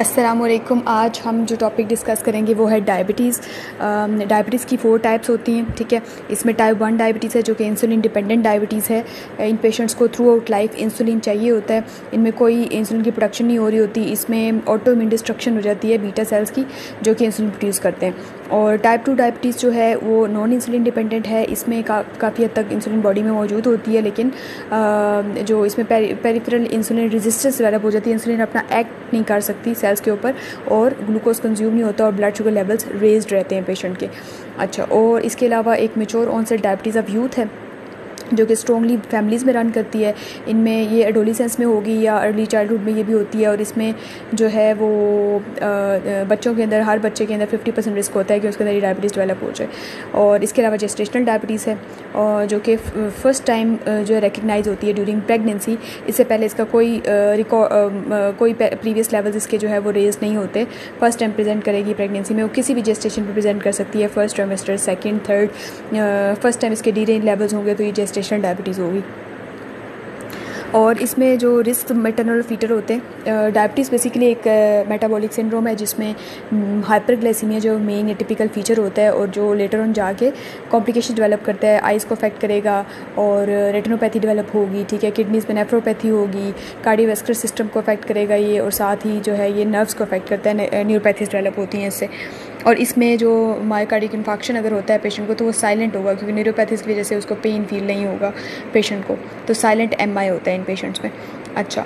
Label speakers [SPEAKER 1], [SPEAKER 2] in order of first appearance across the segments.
[SPEAKER 1] अस्सलामुअलैकुम। आज हम जो टॉपिक डिस्कस करेंगे वो है डायबिटीज़। डायबिटीज़ की 4 टाइप्स होती हैं, ठीक है। इसमें टाइप 1 डायबिटीज़ है जो कि इंसुलिन डिपेंडेंट डायबिटीज़ है। इन पेशेंट्स को थ्रू आउट लाइफ इंसुलिन चाहिए होता है। इनमें कोई इंसुलिन की प्रोडक्शन नहीं हो रही होती। इसमें ऑटो इम्यून डिस्ट्रक्शन हो जाती है बीटा सेल्स की, जो कि इंसुलिन प्रोड्यूस करते हैं। और टाइप 2 डायबिटीज़ जो है वो नॉन इंसुलिन डिपेंडेंट है। इसमें काफ़ी हद तक इंसुलिन बॉडी में मौजूद होती है, लेकिन जो इसमें पेरिफेरल इंसुलिन रेजिस्टेंस डेवलप हो जाती है। इंसुलिन अपना एक्ट नहीं कर सकती सेल्स के ऊपर और ग्लूकोज कंज्यूम नहीं होता और ब्लड शुगर लेवल्स रेज्ड रहते हैं पेशेंट के। अच्छा, और इसके अलावा एक mature onset diabetes of youth है जो कि स्ट्रॉन्गली फैमिलीज़ में रन करती है। इनमें ये एडोलेसेंस में होगी या अर्ली चाइल्डहुड में ये भी होती है। और इसमें जो है वो बच्चों के अंदर, हर बच्चे के अंदर 50% रिस्क होता है कि उसके अंदर ये डायबिटीज़ डेवलप हो जाए। और इसके अलावा जेस्टेशनल डायबिटीज़ है और जो कि फ़र्स्ट टाइम जो है रिकग्नाइज होती है ड्यूरिंग प्रेगनेंसी। इससे पहले इसका कोई प्रीवियस लेवल्स इसके जो है वो रेज नहीं होते। फर्स्ट टाइम प्रेजेंट करेगी प्रेगनेंसी में। वो किसी भी जेस्टेशन पर प्रेजेंट कर सकती है, first trimester, second, third. First time इसके डी-रेंज लेवल्स होंगे तो ये जेस्टेशनल डायबिटीज़ होगी। और इसमें जो रिस्क मैटरनल और फीटर होते हैं। डायबिटीज़ बेसिकली एक मेटाबॉलिक सिंड्रोम है जिसमें हाइपरग्लाइसीमिया जो मेन टिपिकल फीचर होता है और जो लेटर ऑन जाके कॉम्प्लिकेशन डेवलप करता है। आइज़ को अफेक्ट करेगा और रेटिनोपैथी डेवलप होगी, ठीक है। किडनीज़ में नेफ्रोपैथी होगी, कार्डियोवैस्कुलर सिस्टम को अफेक्ट करेगा ये, और साथ ही जो है ये नर्व्स को अफेक्ट करता है, न्यूरोपैथीज डेवलप होती हैं इससे। और इसमें जो मायोकार्डिक इन्फाक्शन अगर होता है पेशेंट को तो वो साइलेंट होगा, क्योंकि न्यूरोपैथीज की वजह से उसको पेन फील नहीं होगा पेशेंट को, तो साइलेंट MI होता है इन पेशेंट्स में। अच्छा,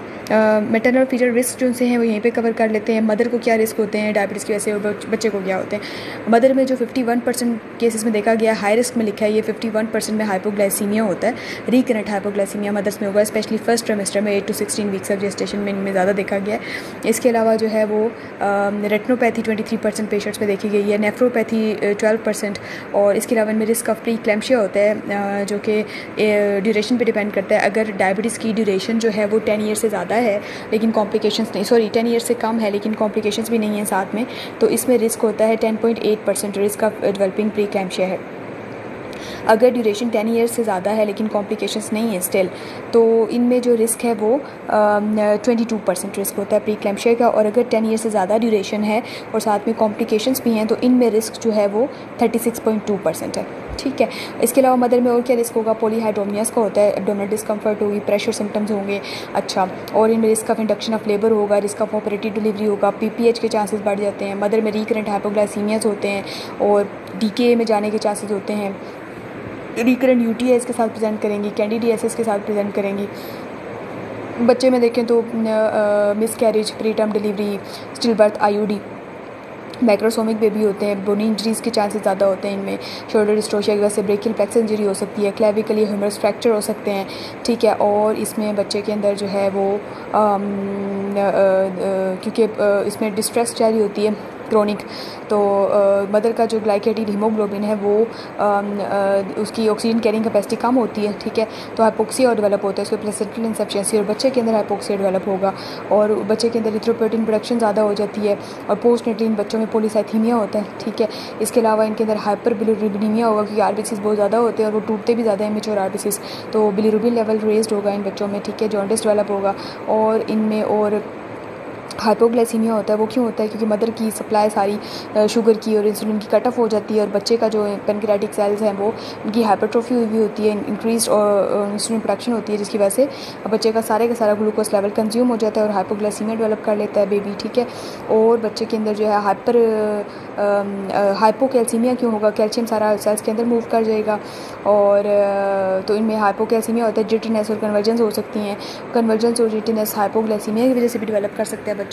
[SPEAKER 1] मैटरनल फीचर रिस्क जो से हैं वो यहीं पे कवर कर लेते हैं। मदर को क्या रिस्क होते हैं डायबिटीज़ की वजह से और बच्चे को क्या होते हैं। मदर में जो 51% केसेस में देखा गया, हाई रिस्क में लिखा है ये 51% में हाइपोग्लाइसीमिया होता है। रिकरेंट हाइपोग्लाइसीमिया मदर्स में होगा, स्पेशली फर्स्ट ट्राइमेस्टर में 8 to 16 वीक्स ऑफ जेस्टेशन में इनमें ज़्यादा देखा गया है। इसके अलावा जो है वो रेटिनोपैथी 23% पेशेंट्स में देखी गई है, नेफ्रोपैथी 12%। और इसके अलावा इनमें रिस्क ऑफ प्री क्लैम्शिया होता है जो कि ड्यूरेशन पे डिपेंड करता है। अगर डायबिटीज़ की ड्यूरेशन जो है वो 10 ईयर से ज़्यादा है लेकिन कॉम्प्लिकेशंस नहीं, 10 ईयर से कम है लेकिन कॉम्प्लिकेशंस भी नहीं है साथ में, तो इसमें रिस्क होता है 10.8% रिस्क ऑफ डेवलपिंग प्री क्लैम्शिया है। अगर ड्यूरेशन 10 ईयर्स से ज़्यादा है लेकिन कॉम्प्लिकेशंस नहीं है स्टिल, तो इनमें जो रिस्क है वो 22% रिस्क होता है प्री क्लैम्शिया का। और अगर 10 ईयर से ज़्यादा ड्यूरेशन है और साथ में कॉम्प्लिकेशंस भी हैं तो इनमें रिस्क जो है वो 36.2% है, ठीक है। इसके अलावा मदर में और क्या रिस्क होगा, पॉलीहाइड्रोमियास का होता है, एब्डोमिनल डिस्कम्फर्ट होगी, प्रेशर सिम्टम्स होंगे। अच्छा, और इनमें risk of induction of labour होगा, रिस्क ऑफ ऑपरेटिव डिलीवरी होगा, PPH के चांसेस बढ़ जाते हैं। मदर में रिकरेंट हाइपोग्लाइसीमियास होते हैं और DKA में जाने के चांसेस होते हैं। रिकरेंट UTIs के साथ प्रेजेंट करेंगी, कैंडिडियासिस के साथ प्रेजेंट करेंगी। बच्चे में देखें तो miscarriage, pre term delivery, still birth, IUD, microsomic baby होते हैं। बोनी इंजरीज़ के चांसेस ज़्यादा होते हैं इनमें। शोल्डर डिस्ट्रोशिया की वजह से ब्रेकियल प्लेक्स इंजरी हो सकती है, क्लेविकली ह्यूमरस फ्रैक्चर हो सकते हैं, ठीक है। और इसमें बच्चे के अंदर जो है वो क्योंकि इसमें डिस्ट्रेस जारी होती है क्रोनिक, तो मदर का जो ग्लाइकेटेड हीमोग्लोबिन है वो उसकी ऑक्सीजन कैरिंग कैपेसिटी कम होती है, ठीक है। तो हाइपोक्सिया डेवलप होता है, उसको प्लेसेंटल इनसफिशिएंसी, और बच्चे के अंदर हाइपोक्सिया डेवलप होगा और बच्चे के अंदर इरिथ्रोपोइटिन प्रोडक्शन ज़्यादा हो जाती है और पोस्ट नेटल इन बच्चों में पॉलीसाइथीमिया होता है, ठीक है। इसके अलावा इनके अंदर हाइपर बिलिरुबिनीमिया होगा क्योंकि RBCs बहुत ज़्यादा होते हैं और वो टूटते भी ज़्यादा है मैच्योर RBCs, तो बिलिरुबिन लेवल रेज्ड होगा इन बच्चों में, ठीक है। जॉन्डिस डेवलप होगा। और इनमें और हाइपोग्लाइसीमिया होता है, वो क्यों होता है, क्योंकि मदर की सप्लाई सारी शुगर की और इंसुलिन की कट ऑफ हो जाती है और बच्चे का जो पेनक्रियाटिक सेल्स हैं वो उनकी हाइपरट्रोफी हुई भी होती है, इंक्रीज इंसुलिन प्रोडक्शन होती है, जिसकी वजह से बच्चे का सारा ग्लूकोज लेवल कंज्यूम हो जाता है और हाइपोग्लाइसीमिया डेवलप कर लेता है बेबी, ठीक है। और बच्चे के अंदर जो है हाइपोकैल्सीमिया क्यों होगा, कैल्शियम सारा सेल्स के अंदर मूव कर जाएगा और तो इनमें हाइपोकैल्सीमिया होता है। जिटिनेस और कन्वर्जेंस हो सकती हैं, कन्वर्जेंस और जिटिनेस हाइपोग्लाइसीमिया की वजह से भी डेवलप कर सकता है बच्चा।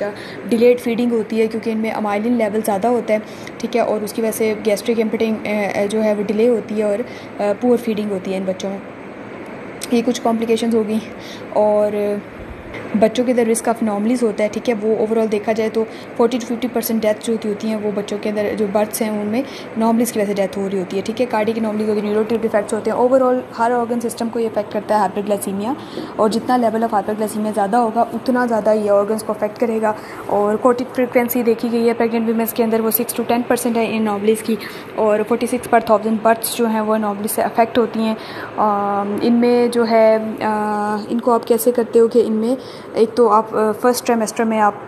[SPEAKER 1] डिलेड फीडिंग होती है क्योंकि इनमें अमाइलिन लेवल ज़्यादा होता है, ठीक है, और उसकी वजह से गैस्ट्रिक एम्पटिंग जो है वो डिले होती है और पुअर फीडिंग होती है इन बच्चों में। ये कुछ कॉम्प्लिकेशंस होगी। और बच्चों के अंदर रिस्क ऑफ नॉर्मलीज होता है, ठीक है। वो ओवरऑल देखा जाए तो 40 to 50% डेथ जो होती हैं वो बच्चों के अंदर जो बर्थ्स हैं उनमें नॉर्मलीज की वजह से डेथ हो रही होती है, ठीक है। कार्डियक नॉर्मलीज होती है, न्यूरोट्यूब इफेक्ट्स होते हैं। ओवरऑल हर ऑर्गन सिस्टम को ये अफेक्ट करता है हाइपरग्लाइसीमिया, और जितना लेवल ऑफ हाइपरग्लाइसीमिया ज़्यादा होगा उतना ज़्यादा ये ऑर्गन्स को अफेक्ट करेगा। और कोटिक फ्रिक्वेंसी देखी गई है प्रेगनेंट वीमेंस के अंदर वो 6 to 10% है इन नॉर्मलीज की, और 46 per 1000 बर्थ्स जो हैं वो नॉर्मली से अफेक्ट होती हैं। इनमें जो है इनको आप कैसे करते हो कि इनमें एक तो आप फर्स्ट ट्राइमेस्टर में आप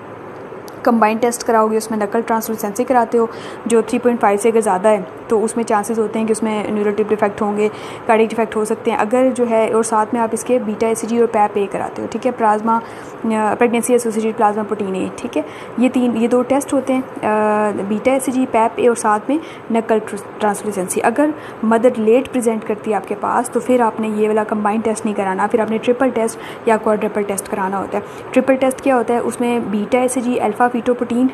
[SPEAKER 1] कंबाइंड टेस्ट कराओगे उसमें नकल ट्रांसलूसेंसी कराते हो जो 3.5 से अगर ज़्यादा है तो उसमें चांसेस होते हैं कि उसमें न्यूरल टिप डिफेक्ट होंगे, कार्डियक डिफेक्ट हो सकते हैं अगर जो है, और साथ में आप इसके बीटा एसीजी और पैप ए कराते हो, ठीक है, plasma pregnancy associated plasma protein A, ठीक है, ये 2 टेस्ट होते हैं, बीटा एसीजी, पैप ए और साथ में नकल ट्रांसलूसेंसी। अगर मदर लेट प्रेजेंट करती है आपके पास तो फिर आपने ये वाला कंबाइंड टेस्ट नहीं कराना, फिर आपने ट्रिपल टेस्ट या क्वाड्रपल टेस्ट कराना होता है। ट्रिपल टेस्ट क्या होता है, उसमें बीटा एसीजी, अल्फा फीटोप्रोटीन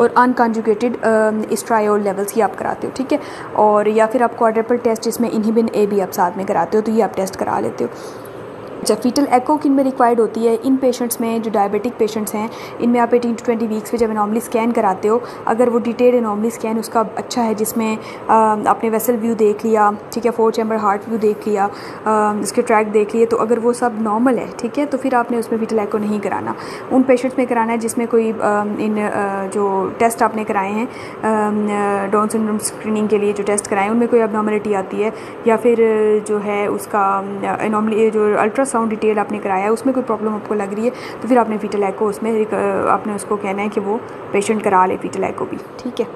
[SPEAKER 1] और अनकॉन्जुगेटेड स्ट्रायोल लेवल्स की आप कराते हो, ठीक है, और या फिर आप क्वाड्रपल टेस्ट जिसमें इनहिबिन ए भी आप साथ में कराते हो, तो ये आप टेस्ट करा लेते हो। जब फीटल एको किन में रिक्वायर्ड होती है, इन पेशेंट्स में जो डायबिटिक पेशेंट्स हैं इनमें आप 18 to 20 वीक्स पे जब एनॉमली स्कैन कराते हो, अगर वो डिटेल एनॉमली स्कैन उसका अच्छा है जिसमें आपने वेसल व्यू देख लिया, ठीक है, 4 चैम्बर हार्ट व्यू देख लिया, इसके ट्रैक देख लिए, तो अगर वो सब नॉर्मल है, ठीक है, तो फिर आपने उसमें फीटल एको नहीं कराना। उन पेशेंट्स में कराना है जिसमें कोई जो टेस्ट आपने कराए हैं डाउन सिंड्रोम स्क्रीनिंग के लिए जो टेस्ट कराए हैं उनमें कोई अबनॉर्मलिटी आती है, या फिर जो है उसका एनॉमली जो अल्ट्रासाउंड डिटेल आपने कराया है उसमें कोई प्रॉब्लम आपको लग रही है, तो फिर आपने फीटल एको उसमें आपने उसको कहना है कि वो पेशेंट करा ले फीटल एको भी, ठीक है।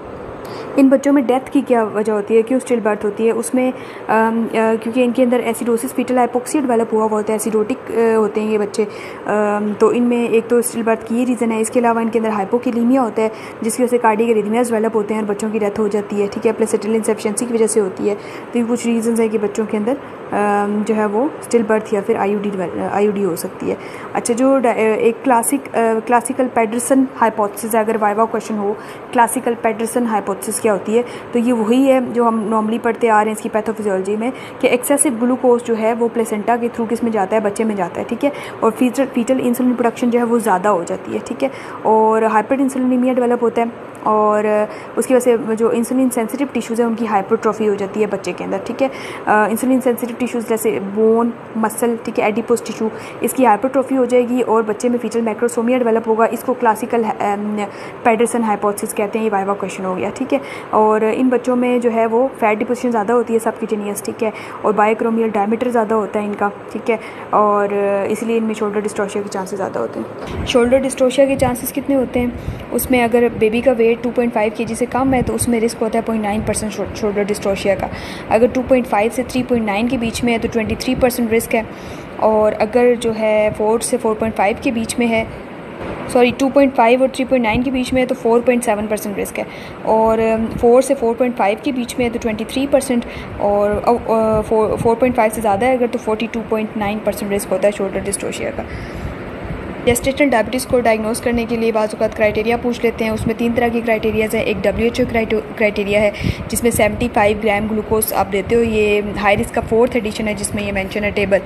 [SPEAKER 1] इन बच्चों में डेथ की क्या वजह होती है, क्यों स्टिल बर्थ होती है, उसमें क्योंकि इनके अंदर एसिडोसिस फीटल हाइपोक्सिया डेवलप हुआ होता है, एसिडोटिक होते हैं ये बच्चे, तो इनमें एक तो स्टिल बर्थ की ये रीज़न है। इसके अलावा इनके अंदर हाइपोकिलीमिया होता है जिसकी वजह से कार्डियक एरिथमियाज डेवलप होते हैं और बच्चों की डेथ हो जाती है, ठीक है, प्लेसेंटल इंसफिशिएंसी की वजह से होती है। तो ये कुछ रीज़न्स हैं कि बच्चों के अंदर जो है वो स्टिल बर्थ या फिर आईयूडी हो सकती है। अच्छा, जो एक क्लासिकल पैटरसन हाइपोथेसिस है, अगर वाइवा क्वेश्चन हो क्लासिकल पैटरसन हाइपोथेसिस क्या होती है, तो ये वही है जो हम नॉर्मली पढ़ते आ रहे हैं इसकी पैथोफिजियोलॉजी में कि एक्सेसिव ग्लूकोज जो है वो प्लेसेंटा के थ्रू किस में जाता है, बच्चे में जाता है, ठीक है, और फीटल इंसुलिन प्रोडक्शन जो है वो ज़्यादा हो जाती है, ठीक है, और हाइपर इंसुलिनीमिया डेवलप होता है और उसकी वजह से जो इंसुलिन सेंसिटिव टिश्यूज़ है उनकी हाइपरट्रॉफी हो जाती है बच्चे के अंदर, ठीक है। इंसुलिन सेंसिटिव टिश्यूज़ जैसे बोन, मसल, ठीक है, एडिपोस टिश्यू, इसकी हाइपरट्रॉफी हो जाएगी और बच्चे में फीटल मैक्रोसोमिया डेवलप होगा। इसको क्लासिकल पैटरसन हाइपोथेसिस कहते हैं। ये वाइवा क्वेश्चन हो गया, ठीक है। और इन बच्चों में जो है वो फैट डिपोजिशन ज़्यादा होती है सबक्यूटेनियस, ठीक है, और बायोक्रोमियल डायमीटर ज़्यादा होता है इनका, ठीक है, और इसलिए इनमें शोल्डर डिस्ट्रोशिया के चांसेस ज़्यादा होते हैं। शोल्डर डिस्ट्रोशिया के चांसेस कितने होते हैं, उसमें अगर बेबी का वेट 2.5 kg से कम है तो उसमें रिस्क होता है 0.9% शोल्डर डिस्ट्रोशिया का। अगर 2.5 से 3.9 के बीच में है तो 23% रिस्क है, और अगर जो है 4 से 4.5 के बीच में है, 2.5 और 3.9 के बीच में है तो 4.7% रिस्क है, और 4 से 4.5 के बीच में है तो 23%, और 4.5 से ज़्यादा है अगर तो 42.9% रिस्क होता है शोल्डर डिस्ट्रोशिया का। जेस्टेशनल डायबिटीज़ को डायग्नोस करने के लिए बाज़ औक़ात क्राइटेरिया पूछ लेते हैं। उसमें 3 तरह की क्राइटेरियाज़ हैं। एक WHO क्राइटेरिया है जिसमें 75 ग्राम ग्लूकोज आप देते हो, ये हाई रिस्क का 4th एडिशन है जिसमें ये मेंशन है टेबल,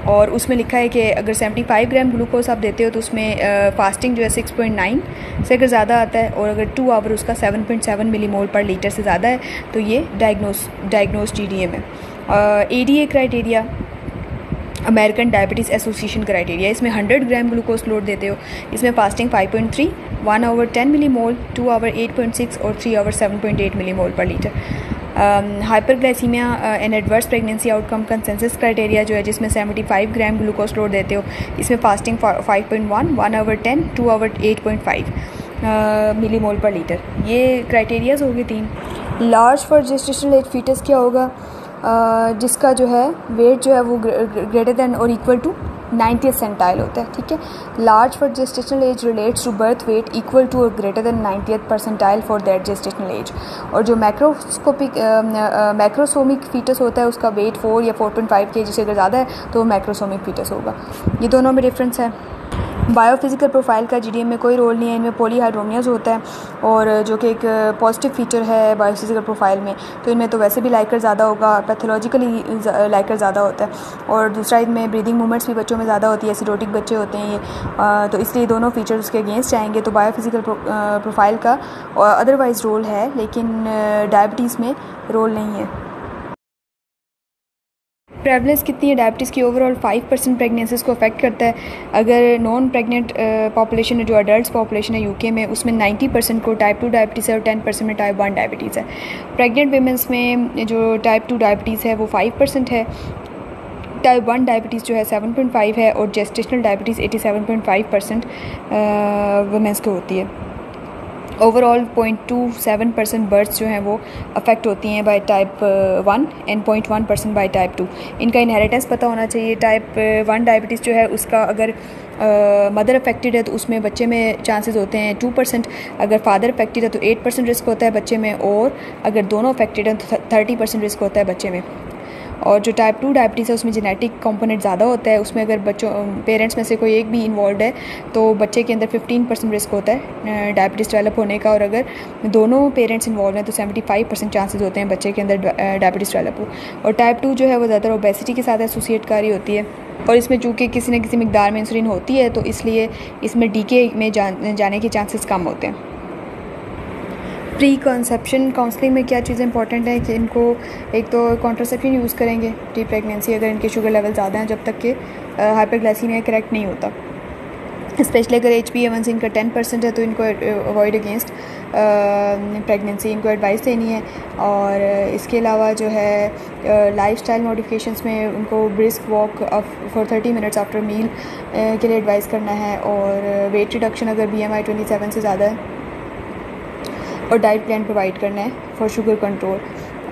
[SPEAKER 1] और उसमें लिखा है कि अगर 75 ग्राम ग्लूकोज आप देते हो तो उसमें फास्टिंग जो है 6.9 से अगर ज़्यादा आता है, और अगर 2 आवर उसका 7.7 मिलीमोल पर लीटर से ज़्यादा है तो ये डायग्नोस TDM है। ADA criteria American diabetes association criteria, इसमें 100 ग्राम ग्लूकोज लोड देते हो, इसमें फास्टिंग 5.3, 1 आवर 10 मिलीमोल, 2 आवर 8.6 और 3 our 7.8 millimole per litre. Hyperglycaemia and adverse pregnancy outcome consensus criteria जो है जिसमें 75 ग्राम ग्लूकोज लोड देते हो, इसमें fasting 5.1, 1 hour 10, 2 hour 8.5 millimole per litre. ये क्राइटेरियाज हो गए 3। Large for gestational age foetus क्या होगा, जिसका जो है वेट जो है वो ग्रेटर दैन और इक्वल टू 90th सेंटाइल होता है, ठीक है। Large for gestational age relates to birth weight equal to और greater than 90th percentile for that gestational age, और जो मैक्रोसोमिक फीटस होता है उसका वेट 4 या 4.5 kg से अगर ज़्यादा है तो वो मैक्रोसोमिक फीटस होगा। ये दोनों में डिफरेंस है। बायोफिजिकल प्रोफाइल का GDM में कोई रोल नहीं है, इनमें पॉलीहाइड्रोमियाज होता है, और जो कि एक पॉजिटिव फीचर है बायोफिजिकल प्रोफाइल में, तो इनमें तो वैसे भी लाइकर ज़्यादा होगा, पैथोलॉजिकली लाइकर ज़्यादा होता है, और दूसरा इनमें ब्रीदिंग मूवमेंट्स भी बच्चों में ज़्यादा होती है, एसिडोटिक बच्चे होते हैं ये, तो इसलिए दोनों फीचर्स उसके अगेंस्ट आएंगे। तो बायोफिजिकल प्रोफाइल का अदरवाइज़ रोल है, लेकिन डायबिटीज़ में रोल नहीं है। प्रेवलेंस कितनी है डायबिटीज़ की, ओवरऑल 5% प्रेगनेंसीज को अफेक्ट करता है। अगर नॉन प्रेग्नेंट पॉपुलेशन है, जो अडल्ट पॉपुलेशन है UK में, उसमें 90% को टाइप 2 डायबिटीज़ है और 10% में टाइप 1 डायबिटीज़ है। प्रेग्नेंट वीमेंस में जो टाइप 2 डायबिटीज़ है वो 5% है, टाइप 1 डायबिटीज़ जो है 7.5 है और जेस्टेशनल डायबिटीज़ 87.5% वुमेंस को होती है। ओवरऑल 0.27% बर्थ्स जो हैं वो अफेक्ट होती हैं bye type 1 and 0.1% bye type 2। इनका इनहेरिटेंस पता होना चाहिए। टाइप 1 डायबिटीज़ जो है उसका अगर मदर अफेक्टेड है तो उसमें बच्चे में चांसेस होते हैं 2%, अगर फादर अफेक्टेड है तो 8% रिस्क होता है बच्चे में, और अगर दोनों अफेक्टेड हैं तो 30% रिस्क होता है बच्चे में। और जो टाइप 2 डायबिटीज़ है उसमें जेनेटिक कंपोनेंट ज़्यादा होता है, उसमें अगर बच्चों पेरेंट्स में से कोई एक भी इन्वॉल्व है तो बच्चे के अंदर 15% रिस्क होता है डायबिटीज़ डेवलप होने का, और अगर दोनों पेरेंट्स इन्वॉल्व हैं तो 75% चांसेस होते हैं बच्चे के अंदर डायबिटीज़ डेवलप हो। और टाइप 2 जो है वो ज़्यादातर ओबेसिटी के साथ एसोसिएटकारी होती है, और इसमें चूँकि किसी न किसी मिकदार में इंसुलिन होती है तो इसलिए इसमें डीके में जाने के चांसेस कम होते हैं। प्री कंसेप्शन काउंसलिंग में क्या चीज़ें इंपॉर्टेंट है कि इनको एक तो कॉन्ट्रासेप्शन यूज़ करेंगे प्री प्रेगनेंसी अगर इनके शुगर लेवल ज़्यादा हैं, जब तक कि हाइपरग्लाइसीमिया करेक्ट नहीं होता। स्पेशली अगर HbA1c इनका 10% है तो इनको अवॉइड अगेंस्ट प्रेगनेंसी इनको एडवाइस देनी है। और इसके अलावा जो है लाइफस्टाइल मॉडिफिकेशंस में उनको brisk walk for 30 minutes after meal के लिए एडवाइस करना है, और वेट रिडक्शन अगर BMI 27 से ज़्यादा है, और डाइट प्लान प्रोवाइड करना है फॉर शुगर कंट्रोल।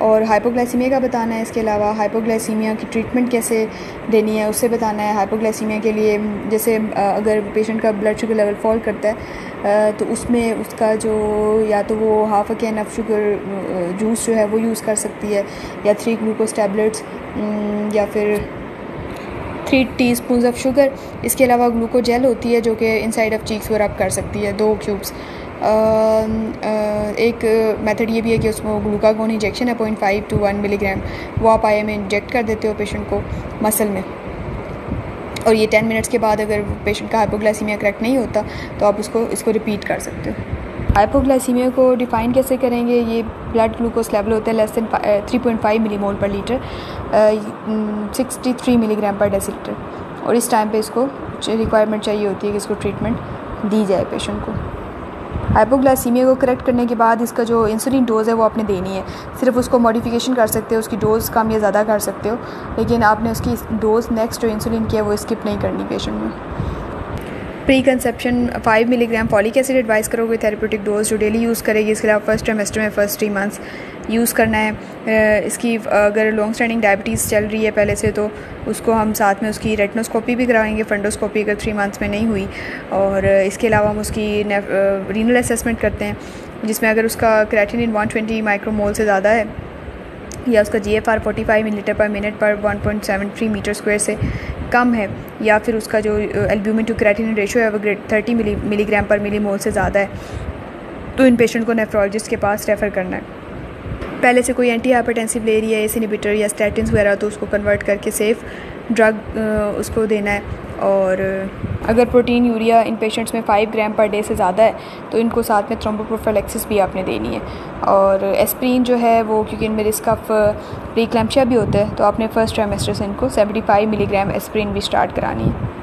[SPEAKER 1] और हाइपोग्लाइसीमिया का बताना है। इसके अलावा हाइपोग्लाइसीमिया की ट्रीटमेंट कैसे देनी है उससे बताना है। हाइपोग्लाइसीमिया के लिए जैसे अगर पेशेंट का ब्लड शुगर लेवल फॉल करता है तो उसमें उसका जो या तो वो half a can of sugar juice जो है वो यूज़ कर सकती है, या 3 ग्लूकोज टैबलेट्स, या फिर 3 टीस्पून ऑफ शुगर। इसके अलावा ग्लूकोजेल होती है जो कि इनसाइड ऑफ चीक्स पर रब कर सकती है, 2 क्यूब्स। एक मेथड ये भी है कि उसमें ग्लूकागोन इंजेक्शन है 0.5 to 1 मिलीग्राम, वो आप आई में इंजेक्ट कर देते हो पेशेंट को मसल में, और ये 10 मिनट्स के बाद अगर पेशेंट का हाइपोग्लाइसीमिया करेक्ट नहीं होता तो आप इसको रिपीट कर सकते हो। हाइपोग्लाइसीमिया को डिफ़ाइन कैसे करेंगे? ये ब्लड ग्लूकोज लेवल होता है less than 3.5 millimole per litre, 63 milligram पर डेसीलीटर, और इस टाइम पे इसको रिक्वायरमेंट चाहिए होती है कि इसको ट्रीटमेंट दी जाए पेशेंट को। हाइपोग्लाइसीमिया को करेक्ट करने के बाद इसका जो इंसुलिन डोज़ है वो आपने देनी है। सिर्फ उसको मॉडिफिकेशन कर सकते हो, उसकी डोज़ कम या ज़्यादा कर सकते हो, लेकिन आपने उसकी डोज़ नेक्स्ट जो इंसुलिन की है वो स्किप नहीं करनी पेशेंट में। Pre conception 5 milligram folic acid advice करोगे थेरेप्यूटिक डोज जो डेली यूज़ करेगी। इसके अलावा फर्स्ट ट्राइमेस्टर में फर्स्ट 3 मंथ्स यूज़ करना है। इसकी अगर लॉन्ग स्टैंडिंग डायबिटीज़ चल रही है पहले से तो उसको हम साथ में उसकी रेटिनोस्कोपी भी कराएंगे, फंडोस्कोपी अगर 3 मंथ्स में नहीं हुई। और इसके अलावा हम उसकी रीनल असेसमेंट करते हैं जिसमें अगर उसका क्रेटिनिन 120 माइक्रोमोल से ज़्यादा है, या उसका GFR 45 मिलीलीटर पर मिनट पर 1.73 मीटर स्क्वायर से कम है, या फिर उसका जो एल्ब्यूमिन टू क्रेटिनिन रेशियो है वो 30 मिलीग्राम पर मिलीमोल से ज़्यादा है, तो इन पेशेंट को नेफ्रोलॉजिस्ट के पास रेफ़र करना है। पहले से कोई एंटी हाइपरटेंसिव ले रही है, ACE इनहिबिटर या स्टैटिन्स वगैरह, तो उसको कन्वर्ट करके सेफ़ ड्रग उसको देना है। और अगर प्रोटीन यूरिया इन पेशेंट्स में 5 ग्राम पर डे से ज़्यादा है तो इनको साथ में थ्रोम्बोप्रोफिलैक्सिस भी आपने देनी है। और एस्प्रिन जो है वो क्योंकि इनमें रिस्क ऑफ प्रीक्लैम्पशिया भी होता है तो आपने फर्स्ट ट्राइमेस्टर से इनको 75 मिलीग्राम एस्प्रिन भी स्टार्ट करानी है।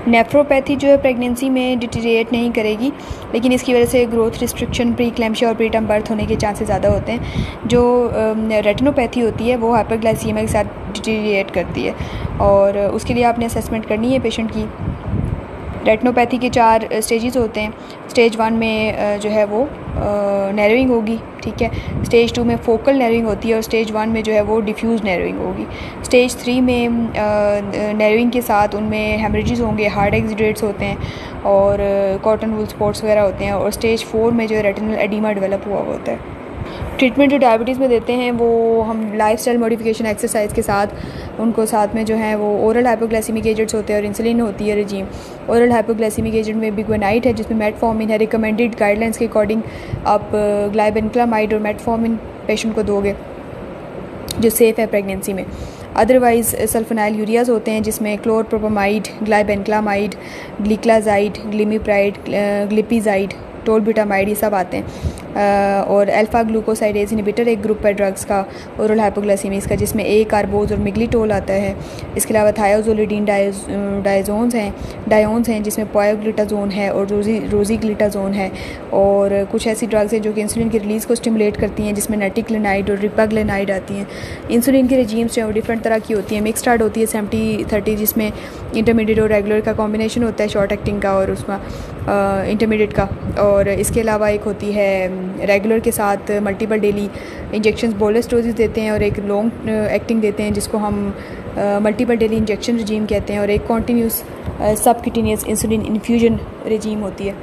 [SPEAKER 1] नेफ्रोपैथी जो है प्रेगनेंसी में डिटीरिएट नहीं करेगी, लेकिन इसकी वजह से ग्रोथ रिस्ट्रिक्शन, प्रीक्लैम्पशिया और प्रीटर्म बर्थ होने के चांसेस ज़्यादा होते हैं। जो रेटिनोपैथी होती है वो हाइपरग्लाइसीमिया के साथ डिटीरिएट करती है, और उसके लिए आपने असेसमेंट करनी है पेशेंट की। रेटिनोपैथी के 4 स्टेजेस होते हैं। स्टेज 1 में जो है वो नैरोइंग होगी, ठीक है। स्टेज 2 में फोकल नैरोइंग होती है, और स्टेज 1 में जो है वो डिफ्यूज़ नैरोइंग होगी। स्टेज 3 में नैरोइंग के साथ उनमें हेमरेजेस होंगे, हार्ड एक्सिडेट्स होते हैं, और कॉटन वूल स्पॉट्स वगैरह होते हैं। और स्टेज 4 में जो है रेटिनल एडिमा डेवलप हुआ होता है। ट्रीटमेंट जो डायबिटीज़ में देते हैं वो हम लाइफस्टाइल मॉडिफिकेशन एक्सरसाइज के साथ उनको साथ में जो है वो ओरल हाइपोग्लाइसीमिक एजेंट्स होते हैं और इंसुलिन होती है रेजीम। ओरल हाइपोग्लाइसीमिक एजेंट में बिग्वेनाइट है जिसमें मेटफॉर्मिन है। रिकमेंडेड गाइडलाइंस के अकॉर्डिंग आप ग्लाइबेनक्लामाइड और मेटफॉर्मिन पेशेंट को दोगे जो सेफ़ है प्रेगनेंसी में। अदरवाइज़ सल्फोनाइल यूरियाज़ होते हैं जिसमें क्लोरप्रोपामाइड, ग्लाइबेनक्लामाइड, ग्लिक्लाजाइड, ग्लिमिप्राइड, ग्लिपिजाइड, टोलब्यूटामाइड, ये सब आते हैं। और अल्फ़ा ग्लूकोसाइडेज इनहिबिटर एक ग्रुप है ड्रग्स का ओरल हाइपोग्लाइसीमिक्स का, जिसमें ए कार्बोज और मिग्लिटोल आता है। इसके अलावा थायोजोलिडीन डायोन्स हैं जिसमें पायोग्लिटाजोन है और रोजीग्लिटाजोन है। और कुछ ऐसी ड्रग्स हैं जो कि इंसुलिन की रिलीज़ को स्टिमुलेट करती हैं, जिसमें नेटिक्लिनाइड और रिपाग्लिनाइड आती हैं। इंसुलिन की रेजीम्स जो है वो डिफरेंट तरह की होती है। मिक्स स्टार्ट होती है 70-30, जिसमें इंटरमीडिएट और रेगुलर का कॉम्बिनेशन होता है, शॉर्ट एक्टिंग का और उसमें इंटरमीडिएट का। और इसके अलावा एक होती है रेगुलर के साथ multiple daily injections bolus doses देते हैं, और एक लॉन्ग एक्टिंग देते हैं जिसको हम मल्टीपल डेली इंजेक्शन रजीम कहते हैं, और एक कॉन्टीन्यूस सबक्यूटेनियस इंसुलिन इन्फ्यूजन रजीम होती है,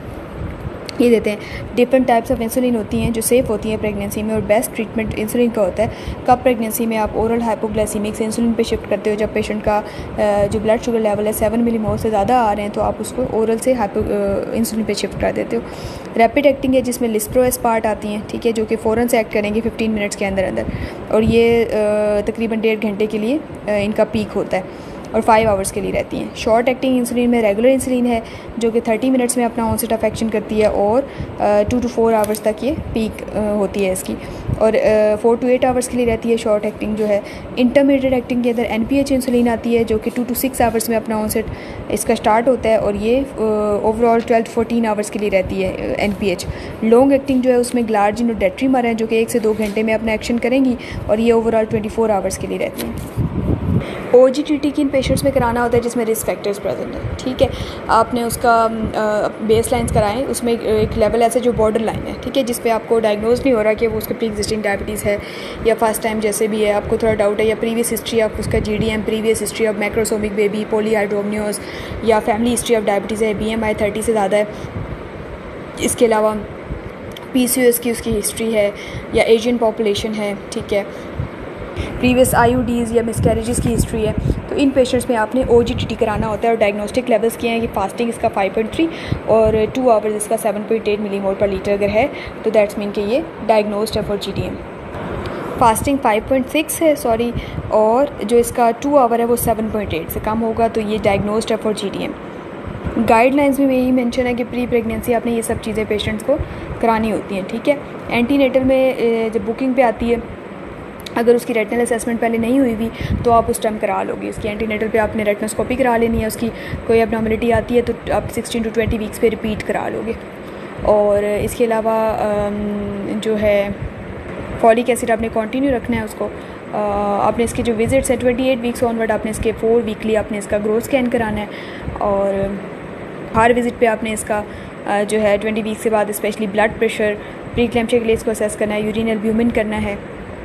[SPEAKER 1] ये देते हैं। डिफरेंट टाइप्स ऑफ इंसुलिन होती हैं जो सेफ़ होती हैं प्रेगनेंसी में, और बेस्ट ट्रीटमेंट इंसुलिन का होता है कब प्रेगनेंसी में आप ओरल हाइपोग्लाइसीमिक से इंसुलिन पे शिफ्ट करते हो। जब पेशेंट का जो ब्लड शुगर लेवल है 7 मिलीमोल से ज़्यादा आ रहे हैं तो आप उसको ओरल से इंसुलिन पे शिफ्ट कर देते हो। रैपिड एक्टिंग है जिसमें लिस्प्रोएस पार्ट आती हैं, ठीक है, जो कि फ़ौरन से एक्ट करेंगे 15 मिनट्स के अंदर अंदर, और ये तकरीबन 1.5 घंटे के लिए इनका पीक होता है और 5 आवर्स के लिए रहती हैं। शॉर्ट एक्टिंग इंसुलिन में रेगुलर इंसुलिन है जो कि 30 मिनट्स में अपना ऑनसेट ऑफ एक्शन करती है, और 2 to 4 आवर्स तक ये पीक होती है इसकी, और 4 to 8 आवर्स के लिए रहती है शॉर्ट एक्टिंग जो है। इंटरमीडिएट एक्टिंग के अंदर NPH इंसुलिन आती है जो कि 2 to 6 आवर्स में अपना ऑनसेट इसका स्टार्ट होता है, और ये ओवरऑल 12 to 14 आवर्स के लिए रहती है NPH। लॉन्ग एक्टिंग जो है उसमें ग्लार्जिन और डेट्रीमर है जो कि 1 से 2 घंटे में अपना एक्शन करेंगी, और ये ओवरऑल 24 आवर्स के लिए रहती हैं। OGTT किन पेशेंट्स में कराना होता है जिसमें रिस्क फैक्टर्स प्रेजेंट है, ठीक है। आपने उसका बेस लाइन्स कराएँ, उसमें एक लेवल ऐसे जो बॉर्डर लाइन है, ठीक है, जिस पे आपको डायग्नोज नहीं हो रहा कि वो उसके प्री एग्जिस्टिंग डायबिटीज़ है या फर्स्ट टाइम जैसे भी है, आपको थोड़ा डाउट है, या प्रीवियस हिस्ट्री ऑफ उसका GDM, previous history of macrosomic baby, polyhydramnios, या फैमिली हिस्ट्री ऑफ डायबिटीज़ है, BMI 30 से ज़्यादा है। इसके अलावा PCOS की उसकी हिस्ट्री है, या एशियन पॉपुलेशन है, ठीक है, प्रीवियस IUDs या मिसकैरेजेस की हिस्ट्री है, तो इन पेशेंट्स में आपने OGTT कराना होता है। और डायग्नोस्टिक लेवल्स किए हैं कि फास्टिंग इसका 5.3 और 2 आवर्स इसका 7.8 मिलीमोल पर लीटर अगर है तो दैट्स मीन कि ये डायग्नोस्ड है फॉर GDM। फास्टिंग 5.6 है सॉरी, और जो इसका 2 आवर है वो 7.8 से कम होगा तो ये डायग्नोस्ड है फॉर GDM। गाइडलाइंस में यही मेंशन है कि प्री प्रेगनेंसी आपने ये सब चीज़ें पेशेंट्स को करानी होती हैं, ठीक है। एंटीनेटल में जब बुकिंग पे आती है, अगर उसकी रेटिनल असेसमेंट पहले नहीं हुई हुई तो आप उस टाइम करा लोगे। उसकी एंटीनेटल पे आपने रेटिनोस्कोपी करा लेनी है, उसकी कोई एबनॉर्मलिटी आती है तो आप 16 to 20 वीक्स पे रिपीट करा लोगे। और इसके अलावा जो है फॉलिक एसिड आपने कंटिन्यू रखना है उसको। आपने इसके जो विजिट्स है 28 वीक्स ऑनवर्ड आपने इसके 4 वीकली आपने इसका ग्रोथ स्कैन कराना है, और हर विज़िट पे आपने इसका जो है 20 वीक से बाद स्पेशली ब्लड प्रेशर, प्री क्लैम्पशिया के लिए इसको असेस करना है, यूरिन एल्ब्यूमिन करना है।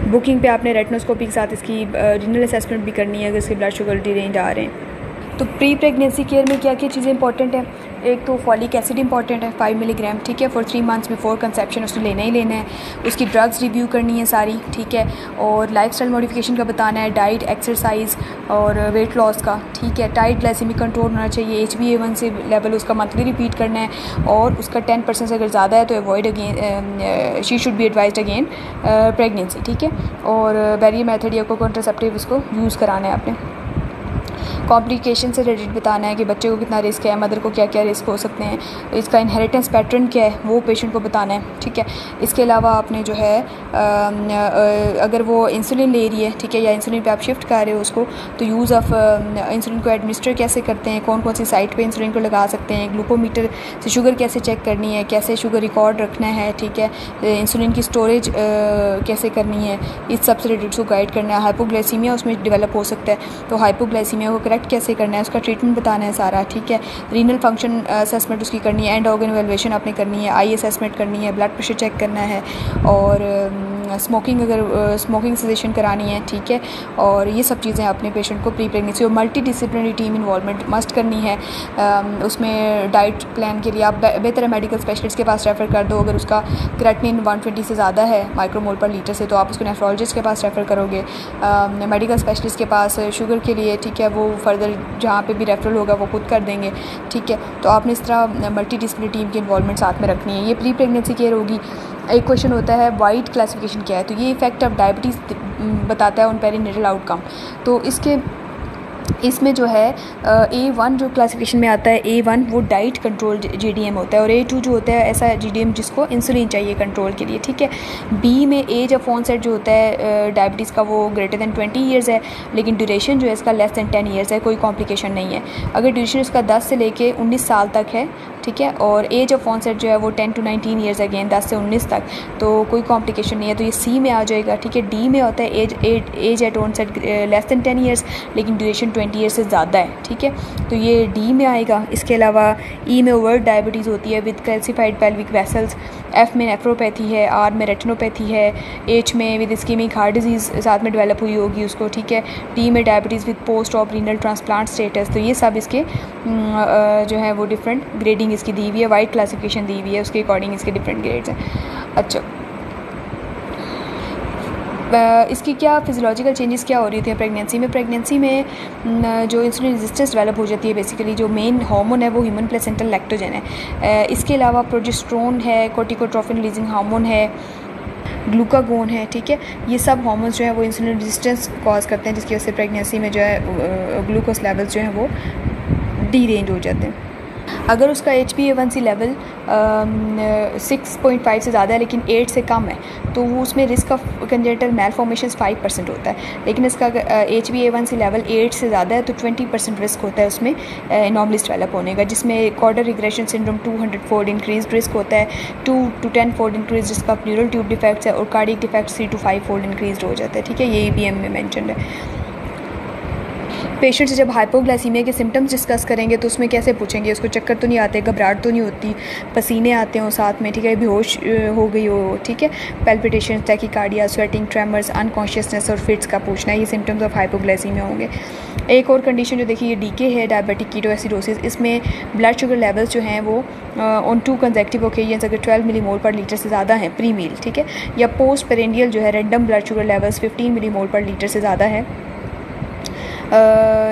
[SPEAKER 1] बुकिंग पे आपने रेटिनोस्कोपी के साथ इसकी रीनल असेसमेंट भी करनी है अगर इसके ब्लड शुगर रेंज आ रहे हैं। तो प्री प्रेगनेंसी केयर में क्या क्या चीज़ें इंपॉर्टेंट हैं, एक तो फॉलिक एसिड इंपॉर्टेंट है 5 मिलीग्राम, ठीक है, फॉर 3 मंथ्स बिफोर कंसेप्शन उसने लेना ही लेना है। उसकी ड्रग्स रिव्यू करनी है सारी, ठीक है, और लाइफस्टाइल मॉडिफिकेशन का बताना है, डाइट, एक्सरसाइज और वेट लॉस का, ठीक है। टाइट ग्लाइसेमिक कंट्रोल होना चाहिए, HbA1c लेवल उसका मंथली रिपीट करना है, और उसका 10% से अगर ज़्यादा है तो avoid again, she should be advised again pregnancy, ठीक है। और बैरियर मेथड या को कॉन्ट्रासेप्टिव उसको यूज़ कराना है आपने। कॉम्प्लिकेशन से रिलेटेड बताना है कि बच्चे को कितना रिस्क है, मदर को क्या क्या रिस्क हो सकते हैं, इसका इनहेरिटेंस पैटर्न क्या है वो पेशेंट को बताना है, ठीक है। इसके अलावा आपने जो है अगर वो इंसुलिन ले रही है, ठीक है, या इंसुलिन पे आप शिफ्ट कर रहे हो उसको, तो यूज़ ऑफ इंसुलिन को एडमिनिस्टर कैसे करते हैं, कौन कौन सी साइट पे इंसुलिन को लगा सकते हैं, ग्लूकोमीटर से शुगर कैसे चेक करनी है, कैसे शुगर रिकॉर्ड रखना है, ठीक है, इंसुलिन की स्टोरेज कैसे करनी है, इस सब से रिलेटेड उसको गाइड करना है। हाइपोग्लाइसीमिया उसमें डेवलप हो सकता है, तो हाइपोग्लाइसीमिया को करेक्ट कैसे करना है, उसका ट्रीटमेंट बताना है सारा, ठीक है। रीनल फंक्शन असेसमेंट उसकी करनी है, एंड ऑर्गन एवेल्युएशन आपने करनी है, आई असेसमेंट करनी है, ब्लड प्रेशर चेक करना है, और स्मोकिंग अगर स्मोकिंग सजेशन करानी है, ठीक है। और ये सब चीज़ें अपने पेशेंट को प्री प्रेगनेंसी और multi disciplinary team involvement must करनी है। उसमें डाइट प्लान के लिए आप बेहतर मेडिकल स्पेशलिस्ट के पास रेफ़र कर दो। अगर उसका क्रेटिनिन 120 से ज़्यादा है माइक्रोमोल पर लीटर से, तो आप उसको नेफ्रोलॉजिस्ट के पास रेफ़र करोगे, मेडिकल स्पेशलिस्ट के पास शुगर के लिए, ठीक है, वो फर्दर जहाँ पे भी रेफरल होगा वो खुद कर देंगे, ठीक है। तो आपने इस तरह मल्टी डिसिप्लिनरी टीम की इन्वॉल्वमेंट साथ में रखनी है। ये प्री प्रेगनेंसी केयर होगी। एक क्वेश्चन होता है वाइट क्लासिफिकेशन क्या है, तो ये इफेक्ट ऑफ डायबिटीज़ बताता है ऑन पेरीनेटल आउटकम। तो इसके इसमें जो है A1 जो क्लासिफिकेशन में आता है, A1 वो डाइट कंट्रोल GDM होता है, और A2 जो होता है ऐसा GDM जिसको इंसुलिन चाहिए कंट्रोल के लिए, ठीक है। B में एज ऑफ ऑनसेट जो होता है डायबिटीज़ का वो ग्रेटर दैन 20 ईयर्स है, लेकिन ड्यूरेशन जो है इसका लेस दैन 10 ईयर्स है, कोई कॉम्प्लिकेशन नहीं है। अगर ड्यूरेशन इसका 10 से लेके 19 साल तक है, ठीक है, और एज ऑफ ऑनसेट जो है वो 10 to 19 ईयर्स अगेन, 10 से 19 तक, तो कोई कॉम्प्लिकेशन नहीं है, तो ये C में आ जाएगा, ठीक है। D में होता है age at onset less than 10 years, लेकिन ड्यूरेशन 20 ईयर्स से ज़्यादा है, ठीक है, तो ये D में आएगा। इसके अलावा E में ओवर डायबिटीज़ होती है with calcified pelvic vessels, F में नेफ्रोपैथी है, R में रेटिनोपैथी है, H में विद इस्कीमिक हार्ट डिजीज़ साथ में डेवलप हुई होगी उसको, ठीक है। T में diabetes with post of renal transplant status, तो ये सब इसके जो है वो डिफरेंट ग्रेडिंग इसकी दी हुई है, वाइट क्लासिफिकेशन दी हुई है, उसके अकॉर्डिंग इसके डिफरेंट ग्रेड्स हैं। अच्छा, इसकी क्या फिजियोलॉजिकल चेंजेस क्या हो रही होती हैं प्रेगनेंसी में? प्रेगनेंसी में जो इंसुलिन रेजिस्टेंस डेवलप हो जाती है, बेसिकली जो मेन हार्मोन है वो ह्यूमन प्लेसेंटल लैक्टोजन है। इसके अलावा प्रोजेस्टेरोन है, कोर्टिकोट्रोफिन रिलीजिंग हार्मोन है, ग्लूकागोन है, ठीक है। ये सब हार्मोन्स जो है वो इंसुलिन रेजिस्टेंस कॉज करते हैं, जिसकी वजह से प्रेगनेंसी में जो है ग्लूकोज लेवल्स जो हैं वो डी रेंज हो जाते हैं। अगर उसका HbA1c लेवल 6.5 से ज़्यादा है लेकिन 8 से कम है, तो वो उसमें रिस्क ऑफ कंजेनिटल मैलफॉर्मेशंस 5% होता है। लेकिन इसका HbA1c लेवल 8 से ज़्यादा है तो 20% रिस्क होता है उसमें एनॉमलीज डेवलप होने का, जिसमें caudal regression syndrome 200 fold increase risk होता है, 2 to 10 fold increase risk of neural tube defects है, और cardiac defects 3 to 5 fold increase हो जाता है, ठीक है। ये EBM में मैंशन है। पेशेंट से जब हाइपोग्लाइसीमिया के सिम्टम्स डिस्कस करेंगे तो उसमें कैसे पूछेंगे, उसको चक्कर तो नहीं आते, घबराहट तो नहीं होती, पसीने आते हों साथ में, ठीक है, बेहोश हो गई हो, ठीक है, palpitation, tachycardia, sweating, tremors, unconsciousness और फिट्स का पूछना है, ये सिम्टम्स ऑफ हाइपोग्लाइसीमिया होंगे। एक और कंडीशन जो देखिए ये DK है, डायबिटिक कीटोएसिडोसिस, इसमें ब्लड शुगर लेवल्स जो हैं वो ऑन 2 कंसेक्टिव ओकेजन्स अगर 12 मिलीमोल पर लीटर से ज़्यादा है प्री मील, ठीक है, या पोस्ट पेरेंडियल जो है random blood sugar levels 15 millimole per litre से ज़्यादा है,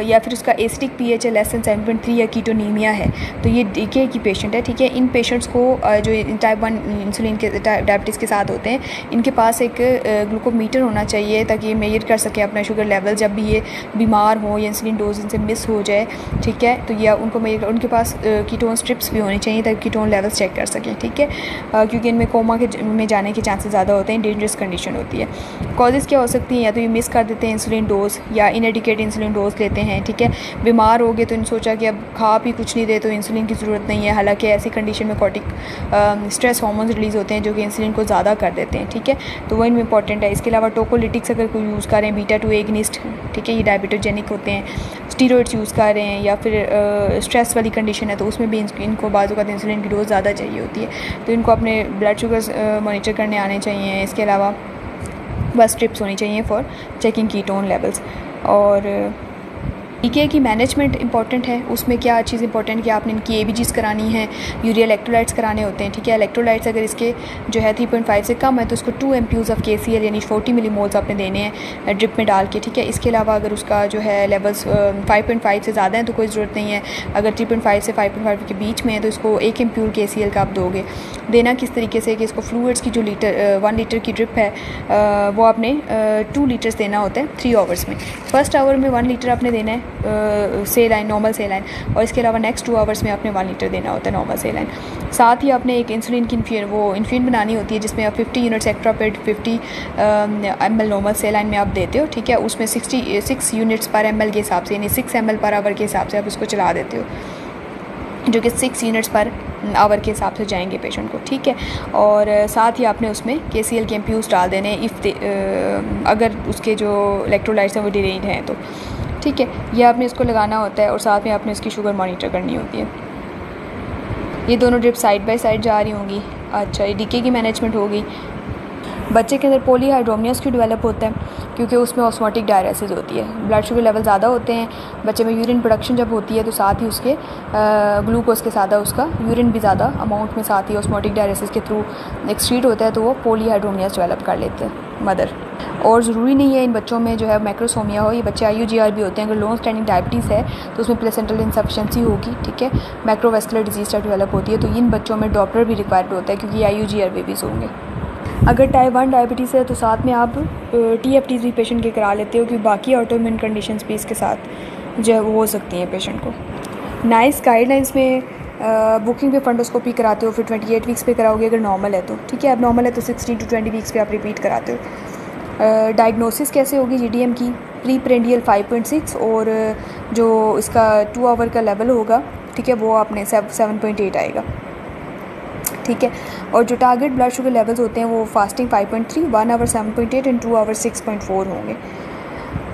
[SPEAKER 1] या फिर उसका एसिडिक pH है लेस दैन 7.3 या कीटोनीमिया है, तो ये DK की पेशेंट है, ठीक है। इन पेशेंट्स को जो टाइप 1 इंसुलिन के डायबिटीज़ के साथ होते हैं, इनके पास एक ग्लूकोमीटर होना चाहिए ताकि ये मेजर कर सकें अपना शुगर लेवल जब भी ये बीमार हो या इंसुलिन डोज इनसे मिस हो जाए, ठीक है, तो या उनको मेजर, उनके पास कीटोन स्ट्रिप्स भी होनी चाहिए ताकि कीटोन लेवल्स चेक कर सकें, ठीक है, क्योंकि इनमें कोमा में जाने के चांसेस ज़्यादा होते हैं, डेंजरस कंडीशन होती है। कॉजेज़ क्या हो सकती हैं, या तो ये मिस कर देते हैं इंसुलिन डोज, या इनएडिकेट इंसुलिन डोज लेते हैं, ठीक है। बीमार हो गए तो इन सोचा कि अब खा भी कुछ नहीं दे तो इंसुलिन की ज़रूरत नहीं है, हालांकि ऐसी कंडीशन में कॉर्टिक स्ट्रेस हार्मोन्स रिलीज़ होते हैं जो कि इंसुलिन को ज़्यादा कर देते हैं, ठीक है, तो वो इनमें इंपॉर्टेंट है। इसके अलावा टोकोलिटिक्स अगर कोई यूज़ करें, बीटा-2 एगनिस्ट, ठीक है, ये डायबिटोजेनिक होते हैं, स्टीरॉइड्स यूज़ कर रहे हैं, या फिर स्ट्रेस वाली कंडीशन है तो उसमें भी इनको बाज़ औक़ात इंसुलिन की डोज ज़्यादा चाहिए होती है, तो इनको अपने ब्लड शुगर मॉनिटर करने आने चाहिए। इसके अलावा बस स्ट्रिप्स होनी चाहिए फॉर चेकिंग कीटोन लेवल्स। और DK की मैनेजमेंट इंपॉर्टेंट है, उसमें क्या चीज़ इंपॉर्टेंट कि आपने इनकी ABGs करानी है, यूरिया इलेक्ट्रोलाइट्स कराने होते हैं, ठीक है। इलेक्ट्रोलाइट्स अगर इसके जो है 3.5 से कम है तो उसको 2 MPUs ऑफ KCl यानी 40 मिलीमोल्स आपने देने हैं ड्रिप में डाल के, ठीक है। इसके अलावा अगर उसका जो है लेवल्स 5.5 से ज़्यादा है तो कोई ज़रूरत नहीं है, अगर 3.5 से 5.5 के बीच में है तो इसको 1 MPU KCl का आप दोगे। देना किस तरीके से कि इसको फ्लूइड्स की जो 1 लीटर की ड्रिप है वो आपने 2 लीटर्स देना होता है 3 आवर्स में। फर्स्ट आवर में 1 लीटर आपने देना है सेलाइन, नॉर्मल सेलाइन, और इसके अलावा नेक्स्ट 2 आवर्स में आपने 1 लीटर देना होता है नॉर्मल सेलाइन। साथ ही आपने एक इंसुलिन की इन्फ्यूजन बनानी होती है जिसमें आप 50 यूनिट्स एक्ट्रापेड 50 ml नॉर्मल सेलाइन में आप देते हो, ठीक है। उसमें 66 यूनिट्स पर ml के हिसाब से यानी 6 ml पर आवर के हिसाब से आप उसको चला देते हो, जो कि 6 यूनिट्स पर आवर के हिसाब से जाएंगे पेशेंट को, ठीक है। और साथ ही आपने उसमें KCl के MPUs डाल देने अगर उसके जो इलेक्ट्रोलाइट्स हैं वो डिरेंज हैं तो, ठीक है, ये आपने इसको लगाना होता है, और साथ में आपने उसकी शुगर मॉनिटर करनी होती है। ये दोनों ड्रिप साइड बाय साइड जा रही होंगी। अच्छा, ये DK की मैनेजमेंट होगी। बच्चे के अंदर पॉलीहाइड्रोमियस क्यों डेवलप होता है? क्योंकि उसमें ऑस्मोटिक डायरेसिस होती है, ब्लड शुगर लेवल ज़्यादा होते हैं बच्चे में, यूरिन प्रोडक्शन जब होती है तो साथ ही उसके ग्लूकोज के साथ उसका यूरिन भी ज़्यादा अमाउंट में साथ ही ऑस्मोटिक डायरेसिस के थ्रू एक्सक्रीट होता है, तो वो पॉलीहाइड्रोमियस डेवलप कर लेते हैं मदर। और ज़रूरी नहीं है इन बच्चों में जो है मैक्रोसोमिया हो, ये बच्चे IUGR भी होते हैं। अगर लॉन्ग स्टैंडिंग डायबिटीज़ है तो उसमें प्लेसेंटल इंसफिशिएंसी होगी, ठीक है, मैक्रोवेस्कुलर डिजीज़ डेवलप होती है, तो इन बच्चों में डॉप्लर भी रिक्वायर्ड होता है क्योंकि IUGR बेबीज़ होंगे। अगर टाइप 1 डायबिटीज़ है तो साथ में आप TFTs भी पेशेंट के करा लेते हो, क्योंकि बाकी ऑटोइम्यून कंडीशंस भी इसके साथ जो है वो हो सकती हैं पेशेंट को। नाइस गाइडलाइंस में बुकिंग पे फंडोस्कोपी कराते हो, फिर 28 वीक्स पे कराओगे अगर नॉर्मल है तो, ठीक है। अब नॉर्मल है तो 16 to 20 वीक्स पे आप रिपीट कराते हो। डायग्नोसिस कैसे होगी GDM की? प्री प्रेंडियल 5.6 और जो इसका 2 आवर का लेवल होगा, ठीक है, वो आपने 7.8 आएगा, ठीक है। और जो टारगेट ब्लड शुगर लेवल्स होते हैं वो फास्टिंग 5.3, 1 आवर 7.8 एंड 2 आवर 6.4 होंगे।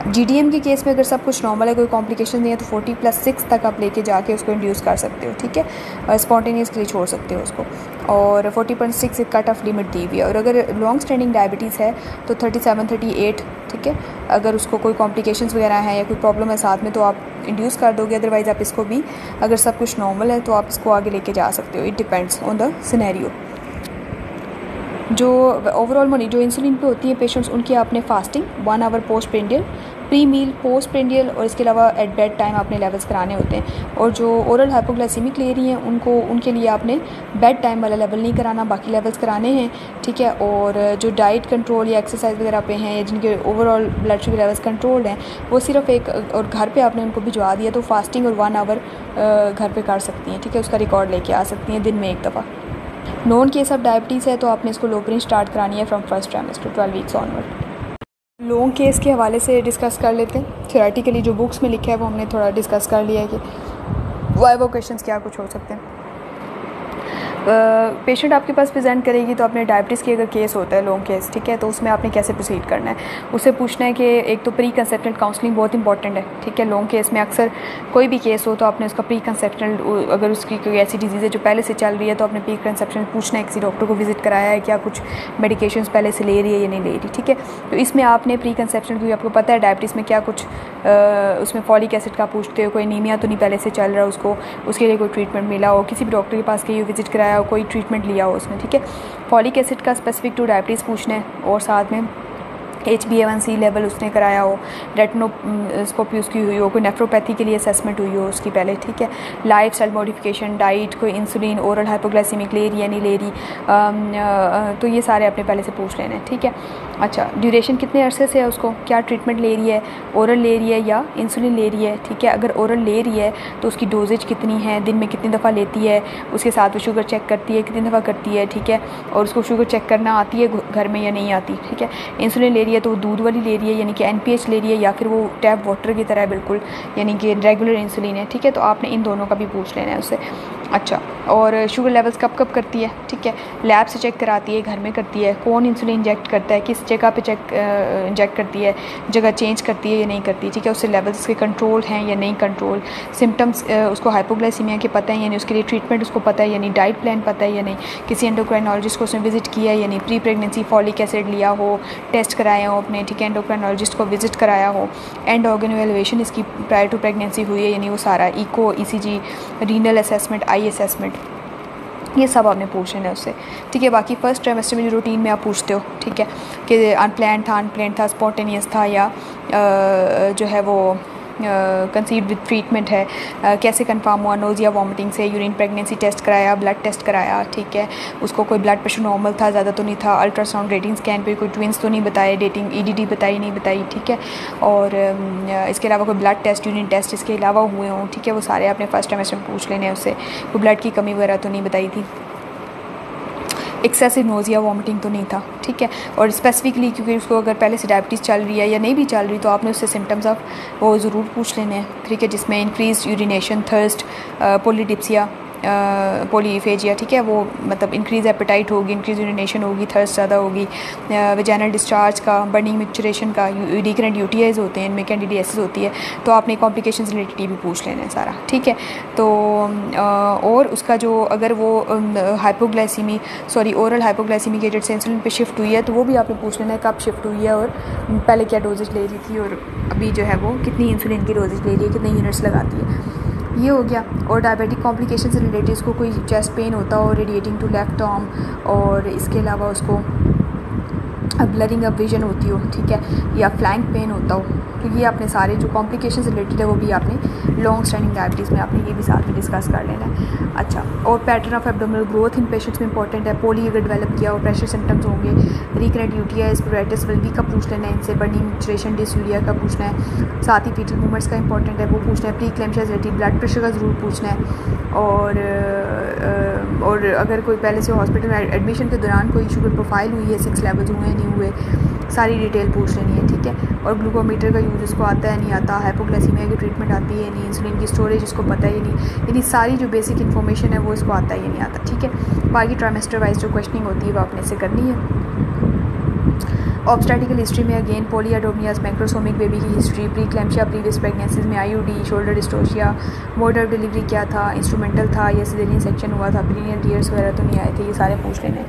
[SPEAKER 1] GDM के केस में अगर सब कुछ नॉर्मल है, कोई कॉम्प्लिकेशन नहीं है, तो 40+6 तक आप लेके जाके उसको इंड्यूस कर सकते हो, ठीक है। स्पॉन्टेनियस के लिए छोड़ सकते हो उसको, और 40.6 एक कट ऑफ लिमिट दी हुई है। और अगर लॉन्ग स्टैंडिंग डायबिटीज़ है तो 37, 38, ठीक है। अगर उसको कोई कॉम्प्लिकेशंस वगैरह हैं या कोई प्रॉब्लम है साथ में तो आप इंड्यूस कर दोगे, अदरवाइज़ आप इसको भी, अगर सब कुछ नॉर्मल है तो आप इसको आगे लेके जा सकते हो। It depends on the scenario. जो ओवरऑल जो इंसुलिन पे होती है पेशेंट्स, उनकी आपने fasting 1 hour post prandial, pre meal, post prandial, और इसके अलावा एट बेड टाइम आपने लेवल्स कराने होते हैं। और जो ओरल हाइपोग्लाइसीमिक ले रही हैं उनके लिए आपने बेड टाइम वाला लेवल नहीं कराना, बाकी लेवल्स कराने हैं, ठीक है। और जो डाइट कंट्रोल या एक्सरसाइज वगैरह पे हैं या जिनके overall blood sugar levels controlled हैं, वो सिर्फ एक, और घर पे आपने उनको भिजवा दिया तो फास्टिंग और 1 आवर घर पे कर सकती हैं, ठीक है। उसका रिकॉर्ड लेके आ सकती हैं दिन में एक दफ़ा। नॉन केस ऑफ डायबिटीज़ है तो आपने इसको लोपरिन स्टार्ट करानी है from first trimester 12 weeks onward. Long case के हवाले से डिस्कस कर लेते हैं। थ्योरेटिकली जो बुक्स में लिखा है वो हमने थोड़ा डिस्कस कर लिया है कि वाइवो क्वेश्चंस क्या कुछ हो सकते हैं। पेशेंट आपके पास प्रेजेंट करेगी तो आपने डायबिटीज़ की अगर केस होता है लॉन्ग केस, ठीक है, तो उसमें आपने कैसे प्रोसीड करना है, उससे पूछना है कि एक तो प्री कंसेप्शनल काउंसलिंग बहुत इंपॉर्टेंट है, ठीक है। लॉन्ग केस में अक्सर कोई भी केस हो तो आपने उसका प्री कंसेप्शनल, अगर उसकी कोई ऐसी डिजीज़ है जो पहले से चल रही है तो आपने प्री कंसेप्शनल पूछना है, किसी डॉक्टर को विजिट कराया है क्या, कुछ मेडिकेशन पहले से ले रही है या नहीं ले रही, ठीक है। तो इसमें आपने प्री कंसेप्शनल, क्योंकि आपको पता है डायबिटीज़ में क्या कुछ उसमें फॉलिक एसिड का पूछते हो, कोई एनीमिया तो नहीं पहले से चल रहा उसको, उसके लिए कोई ट्रीटमेंट मिला हो, किसी भी डॉक्टर के पास गई हो, विजिट कराया हो, कोई ट्रीटमेंट लिया हो उसमें, ठीक है। फॉलिक एसिड का स्पेसिफिक टू डायबिटीज़ पूछना है, और साथ में HbA1c लेवल उसने कराया हो, रेटिनोस्कोपी उसकी हुई हो, कोई नेफ्रोपैथी के लिए असेसमेंट हुई हो उसकी पहले, ठीक है। लाइफ स्टाइल मॉडिफिकेशन, डाइट, कोई इंसुलिन, ओरल हाइपोग्लाइसीमिक ले रही है नहीं ले रही, तो ये सारे आपने पहले से पूछ लेना है, ठीक है। अच्छा, ड्यूरेशन कितने अरसे से है उसको, क्या ट्रीटमेंट ले रही है, ओरल ले रही है या इंसुलिन ले रही है, ठीक है। अगर ओरल ले रही है तो उसकी डोजेज कितनी है, दिन में कितनी दफ़ा लेती है, उसके साथ वो शुगर चेक करती है, कितनी दफ़ा करती है, ठीक है। और उसको शुगर चेक करना आती है घर में या नहीं आती, ठीक है। इंसुलिन ले रही है तो वो दूध वाली ले रही है यानी कि NPH ले रही है, या फिर वो टैप वाटर की तरह बिल्कुल यानी कि रेगुलर इंसुलिन है, ठीक है। तो आपने इन दोनों का भी पूछ लेना है उससे। अच्छा, और शुगर लेवल्स कब कब करती है, ठीक है, लैब से चेक कराती है, घर में करती है, कौन इंसुलिन इंजेक्ट करता है, किस जगह पे इंजेक्ट करती है, जगह चेंज करती है या नहीं करती, ठीक है। उससे लेवल्स के कंट्रोल हैं या नहीं कंट्रोल, सिम्टम्स उसको हाइपोग्लाइसीमिया के पता है यानी उसके लिए ट्रीटमेंट उसको पता है यानी डाइट प्लान पता है या नहीं, किसी एंडोक्राइनोलॉजिस्ट को उसने विजिट किया है यानी, प्री प्रेगनेंसी फॉलिक एसिड लिया हो, टेस्ट कराए हो अपने, ठीक है, एंडोक्राइनोलॉजिस्ट को विजिट कराया हो, एंड ऑर्गन एवेल्युएशन इसकी प्रायर टू प्रेगनेंसी हुई है यानी वो सारा इको, ECG, रीनल असेसमेंट, आई असेसमेंट, ये सब आपने पूछ लेना है उससे, ठीक है। बाकी फर्स्ट ट्राइमेस्टर में जो रूटीन में आप पूछते हो, ठीक है, कि अनप्लान था, स्पॉन्टेनियस था, या जो है वो कंसीव विद ट्रीटमेंट है, कैसे कंफर्म हुआ, नोजिया वॉमिटिंग से, यूरिन प्रेगनेंसी टेस्ट कराया, ब्लड टेस्ट कराया, ठीक है। उसको कोई ब्लड प्रेशर नॉर्मल था, ज़्यादा तो नहीं था, अल्ट्रासाउंड रेटिंग स्कैन पे कोई ट्विंस तो नहीं बताए, डेटिंग EDD बताई नहीं बताई, ठीक है। और इसके अलावा कोई ब्लड टेस्ट, यूरिन टेस्ट इसके अलावा हुए हों, ठीक है, वो सारे आपने फर्स्ट ट्राइमेस्टर में पूछ लेने हैं उससे। कोई ब्लड की कमी वगैरह तो नहीं बताई थी, एक्सेसिव नोजिया वॉमिटिंग तो नहीं था, ठीक है। और स्पेसिफिकली क्योंकि उसको अगर पहले से डायबिटीज़ चल रही है या नहीं भी चल रही तो आपने उससे सिम्टम्स ऑफ वो ज़रूर पूछ लेने हैं, ठीक है, जिसमें इंक्रीज यूरिनेशन, थर्स्ट, पोलीडिप्सिया, पोलीफेजिया, ठीक है, वो मतलब इंक्रीज एपेटाइट होगी, इंक्रीज यूरिनेशन होगी, थर्स्ट ज़्यादा होगी, वेजाइनल डिस्चार्ज का, बर्निंग मिक्चरेशन का, रिकरेंट UTIs होते हैं, इनमें कैंडिडियासिस होती है, तो आपने कॉम्प्लिकेशंस रिलेटेड भी पूछ लेना है सारा, ठीक है। तो और उसका जो अगर वो ओरल हाइपोग्लाइसीमिक से इंसुलिन पे शिफ्ट हुई है तो वो भी आपने पूछ लेना है कब शिफ्ट हुई है और पहले क्या डोजेज ले रही थी और अभी जो है वो कितनी इंसुलिन की डोजेज ले रही है, कितने यूनिट्स लगाती है, ये हो गया। और डायबिटिक कॉम्प्लिकेशन से रिलेटेड उसको कोई चेस्ट पेन होता हो रेडिएटिंग टू लेफ्ट आर्म, और इसके अलावा उसको ब्लरिंग ऑफ विजन होती हो, ठीक है, या फ्लैंक पेन होता हो, तो ये आपने सारे जो कॉम्प्लिकेशन से रिलेटेड है वो भी आपने लॉन्ग स्टैंडिंग डायबिटीज़ में आपने ये भी साथ में डिस्कस कर लेना है। अच्छा, और pattern of abdominal growth in patients में इंपॉर्टेंट है। पोली अगर डेवलप किया हो, प्रेशर सिम्टम्स होंगे, रिकरेंट यूटीआई, स्पोरेटिस वल्वी का पूछ लेना है इनसे, बर्निंग ड्यूरेशन डिसयूरिया का पूछना है, साथ ही फीटल मूवमेंट्स का इंपॉर्टेंट है वो पूछना है, प्री क्लैम्शिया रिलेटेड ब्लड प्रेशर का ज़रूर पूछना है, और अगर कोई पहले से हॉस्पिटल में एडमिशन के दौरान कोई शुगर प्रोफाइल हुई है, 6 लेवल्स हुए हैं नहीं हुए, सारी डिटेल पूछ लेनी है, ठीक है। और ग्लूकोमीटर का यूज़ उसको आता है नहीं आता, हाइपोग्लाइसीमिया की ट्रीटमेंट आती है नहीं, इंसुलिन की स्टोरेज उसको पता है नहीं, यानी सारी जो बेसिक इन्फॉर्मेशन है वो इसको आता है या नहीं आता, ठीक है। बाकी ट्राइमेस्टर वाइज जो क्वेश्चनिंग होती है वो आपने से करनी है। ऑब्स्टेटिकल हिस्ट्री में अगेन पोलियाडोमियास, मैक्रोसोमिक बेबी की हिस्ट्री, प्री क्लैम्शिया, प्रीवियस प्रेगनेंसीज में IUD, shoulder dystocia, mode of delivery क्या था, इंस्ट्रूमेंटल था या सिजेरियन सेक्शन हुआ था, प्रीनियल टीयर्स वगैरह तो नहीं आए थे, ये सारे पूछ लेने।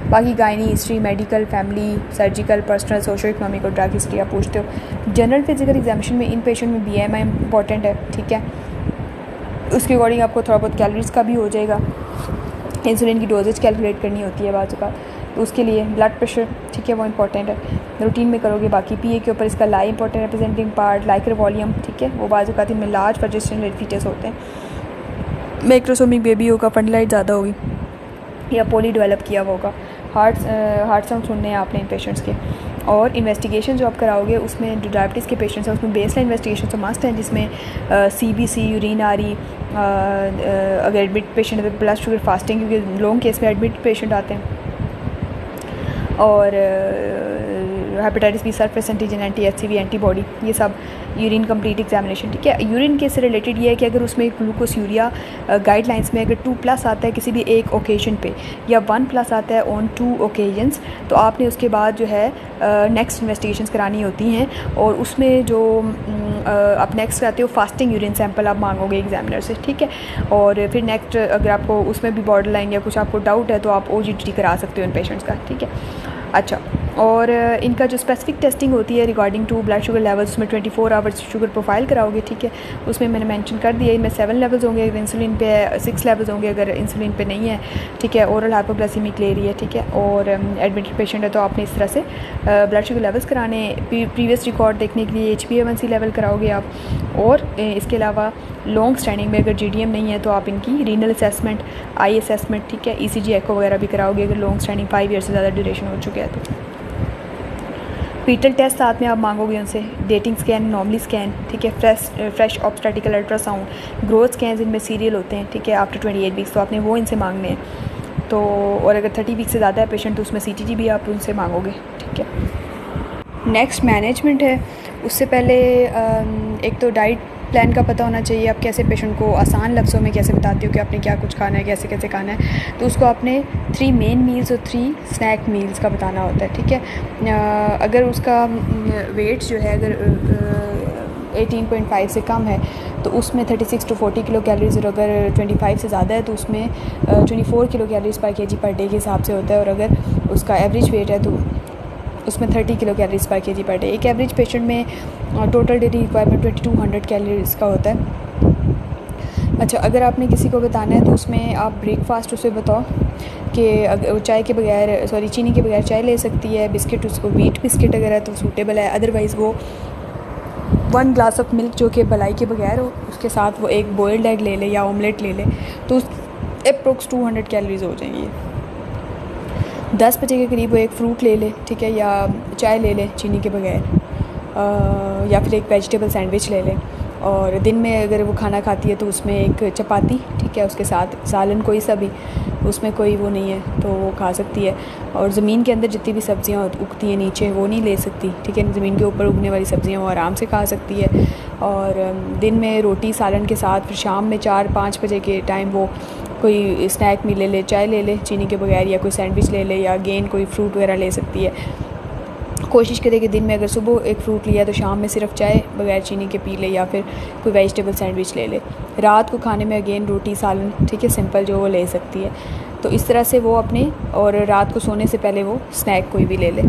[SPEAKER 1] बाकी gynae history, medical, family, surgical, personal, socio economic और ड्रग हिस्ट्री आप पूछते हो। जनरल फिजिकल एग्जामिनेशन में इन पेशेंट में BMI इंपॉर्टेंट है, ठीक है। उसके अकॉर्डिंग आपको थोड़ा बहुत कैलोरीज का भी हो जाएगा, इंसुलिन की डोजेज कैलकुलेट करनी होती है बाजू का, तो उसके लिए ब्लड प्रेशर, ठीक है, वो इंपॉर्टेंट है, रूटीन में करोगे। बाकी PA के ऊपर इसका लाई important representing part, liquor volume, ठीक है, वो बाजू का में लार्ज फर्जेस्टेशन फीचर्स होते हैं। मैक्रोसोमिक बेबी होगा, फंडलाइट ज़्यादा होगी या पोली डेवलप किया हुआ होगा। हार्ट साउंड सुनने हैं आपने इन पेशेंट्स के। और इन्वेस्टिगेशन जो आप कराओगे उसमें जो डायबिटीज़ के पेशेंट्स हैं उसमें बेसलाइन इन्वेस्टिगेशन तो मस्ट हैं, जिसमें CBC, यूरिन आ रही, अगर एडमिट पेशेंट है तो ब्लड शुगर फास्टिंग, क्योंकि लॉन्ग केस में एडमिट पेशेंट आते हैं, और hepatitis B surface antigen, anti-HCV antibody, ये सब यूरिन कंप्लीट एग्जामिनेशन, ठीक है। यूरिन के से रिलेटेड ये है कि अगर उसमें ग्लूकोस यूरिया गाइडलाइंस में अगर 2+ आता है किसी भी एक ओकेजन पे, या 1+ आता है ऑन 2 ओकेजन्स, तो आपने उसके बाद जो है नेक्स्ट इन्वेस्टिगेशंस करानी होती हैं, और उसमें जो आप नेक्स्ट कराते हो फास्टिंग यूरिन सैंपल आप मांगोगे एग्जामिनर से, ठीक है। और फिर नेक्स्ट अगर आपको उसमें भी बॉर्डर लाइन या कुछ आपको डाउट है तो आप OGTT करा सकते हो इन पेशेंट्स का, ठीक है। अच्छा, और इनका जो स्पेसिफिक टेस्टिंग होती है regarding to blood sugar levels, उसमें 24 आवर्स शुगर प्रोफाइल कराओगे, ठीक है। उसमें मैंने मेंशन कर दिया, इनमें 7 लेवल्स होंगे अगर इंसुलिन पे है, 6 लेवल्स होंगे अगर इंसुलिन पे नहीं है, ठीक है। ओरल हाइपोग्लाइसीमिक ले रही है, ठीक है, और एडमिटेड पेशेंट है तो आपने इस तरह से ब्लड शुगर लेवल्स कराने, प्रीवियस रिकॉर्ड देखने के लिए HbA1c लेवल कराओगे आप, और इसके अलावा लॉन्ग स्टैंडिंग में अगर GDM नहीं है तो आप इनकी रीनल असेसमेंट, आई असेसमेंट, ठीक है, ECG एको वगैरह भी कराओगे अगर लॉन्ग स्टैंडिंग 5 ईयर से ज़्यादा ड्यूरेशन हो चुका है तो। फीटल टेस्ट साथ में आप मांगोगे उनसे, डेटिंग स्कैन, नॉर्मली स्कैन, ठीक है, fresh obstetrical ultrasound, growth scan इनमें सीरियल होते हैं, ठीक है, आफ्टर 28 वीक्स, तो आपने वो इनसे मांगने हैं। तो और अगर 30 वीक से ज़्यादा है पेशेंट तो उसमें CTG भी आप उनसे मांगोगे, ठीक है। नेक्स्ट मैनेजमेंट है। उससे पहले एक तो डाइट प्लान का पता होना चाहिए, आप कैसे पेशेंट को आसान लफ्ज़ों में कैसे बताते हो कि आपने क्या कुछ खाना है, कैसे कैसे खाना है, तो उसको आपने 3 मेन मील्स और 3 स्नैक मील्स का बताना होता है, ठीक है। अगर उसका वेट जो है अगर 18.5 से कम है तो उसमें 36 to 40 किलो कैलोरीज, और अगर 25 से ज़्यादा है तो उसमें 24 किलो कैलोरीज पर kg पर डे के हिसाब से होता है, और अगर उसका एवरेज वेट है तो उसमें 30 किलो कैलोरीज पर kg पर डे। एक एवरेज पेशेंट में टोटल डेली रिक्वायरमेंट 2200 कैलोरीज का होता है। अच्छा, अगर आपने किसी को बताना है तो उसमें आप ब्रेकफास्ट उसे बताओ कि चाय के बगैर, सॉरी चीनी के बगैर चाय ले सकती है, बिस्किट उसको व्हीट बिस्किट अगर है तो सूटेबल है, अदरवाइज़ वो 1 ग्लास ऑफ मिल्क जो कि मलाई के बगैर हो, उसके साथ वो एक बॉयल्ड एग ले ले या ऑमलेट ले ले, तो अप्रोक्स 200 कैलोरीज हो जाएंगी। 10 बजे के करीब वो एक फ्रूट ले ले, ठीक है, या चाय ले ले चीनी के बगैर, या फिर एक वेजिटेबल सैंडविच ले ले, और दिन में अगर वो खाना खाती है तो उसमें एक चपाती, ठीक है, उसके साथ सालन कोई सा भी, उसमें कोई वो नहीं है तो वो खा सकती है। और ज़मीन के अंदर जितनी भी सब्ज़ियाँ उगती हैं नीचे वो नहीं ले सकती, ठीक है, ज़मीन के ऊपर उगने वाली सब्ज़ियाँ वो आराम से खा सकती है। और दिन में रोटी सालन के साथ, फिर शाम में 4-5 बजे के टाइम वो कोई स्नैक मिल ले ले, चाय ले ले चीनी के बगैर, या कोई सैंडविच ले ले, या अगेन कोई फ्रूट वगैरह ले सकती है। कोशिश करें कि दिन में अगर सुबह एक फ़्रूट लिया तो शाम में सिर्फ चाय बगैर चीनी के पी ले, या फिर कोई वेजिटेबल सैंडविच ले ले। रात को खाने में अगेन रोटी सालन, ठीक है, सिंपल जो वो ले सकती है। तो इस तरह से वो अपने, और रात को सोने से पहले वो स्नैक कोई भी ले ले,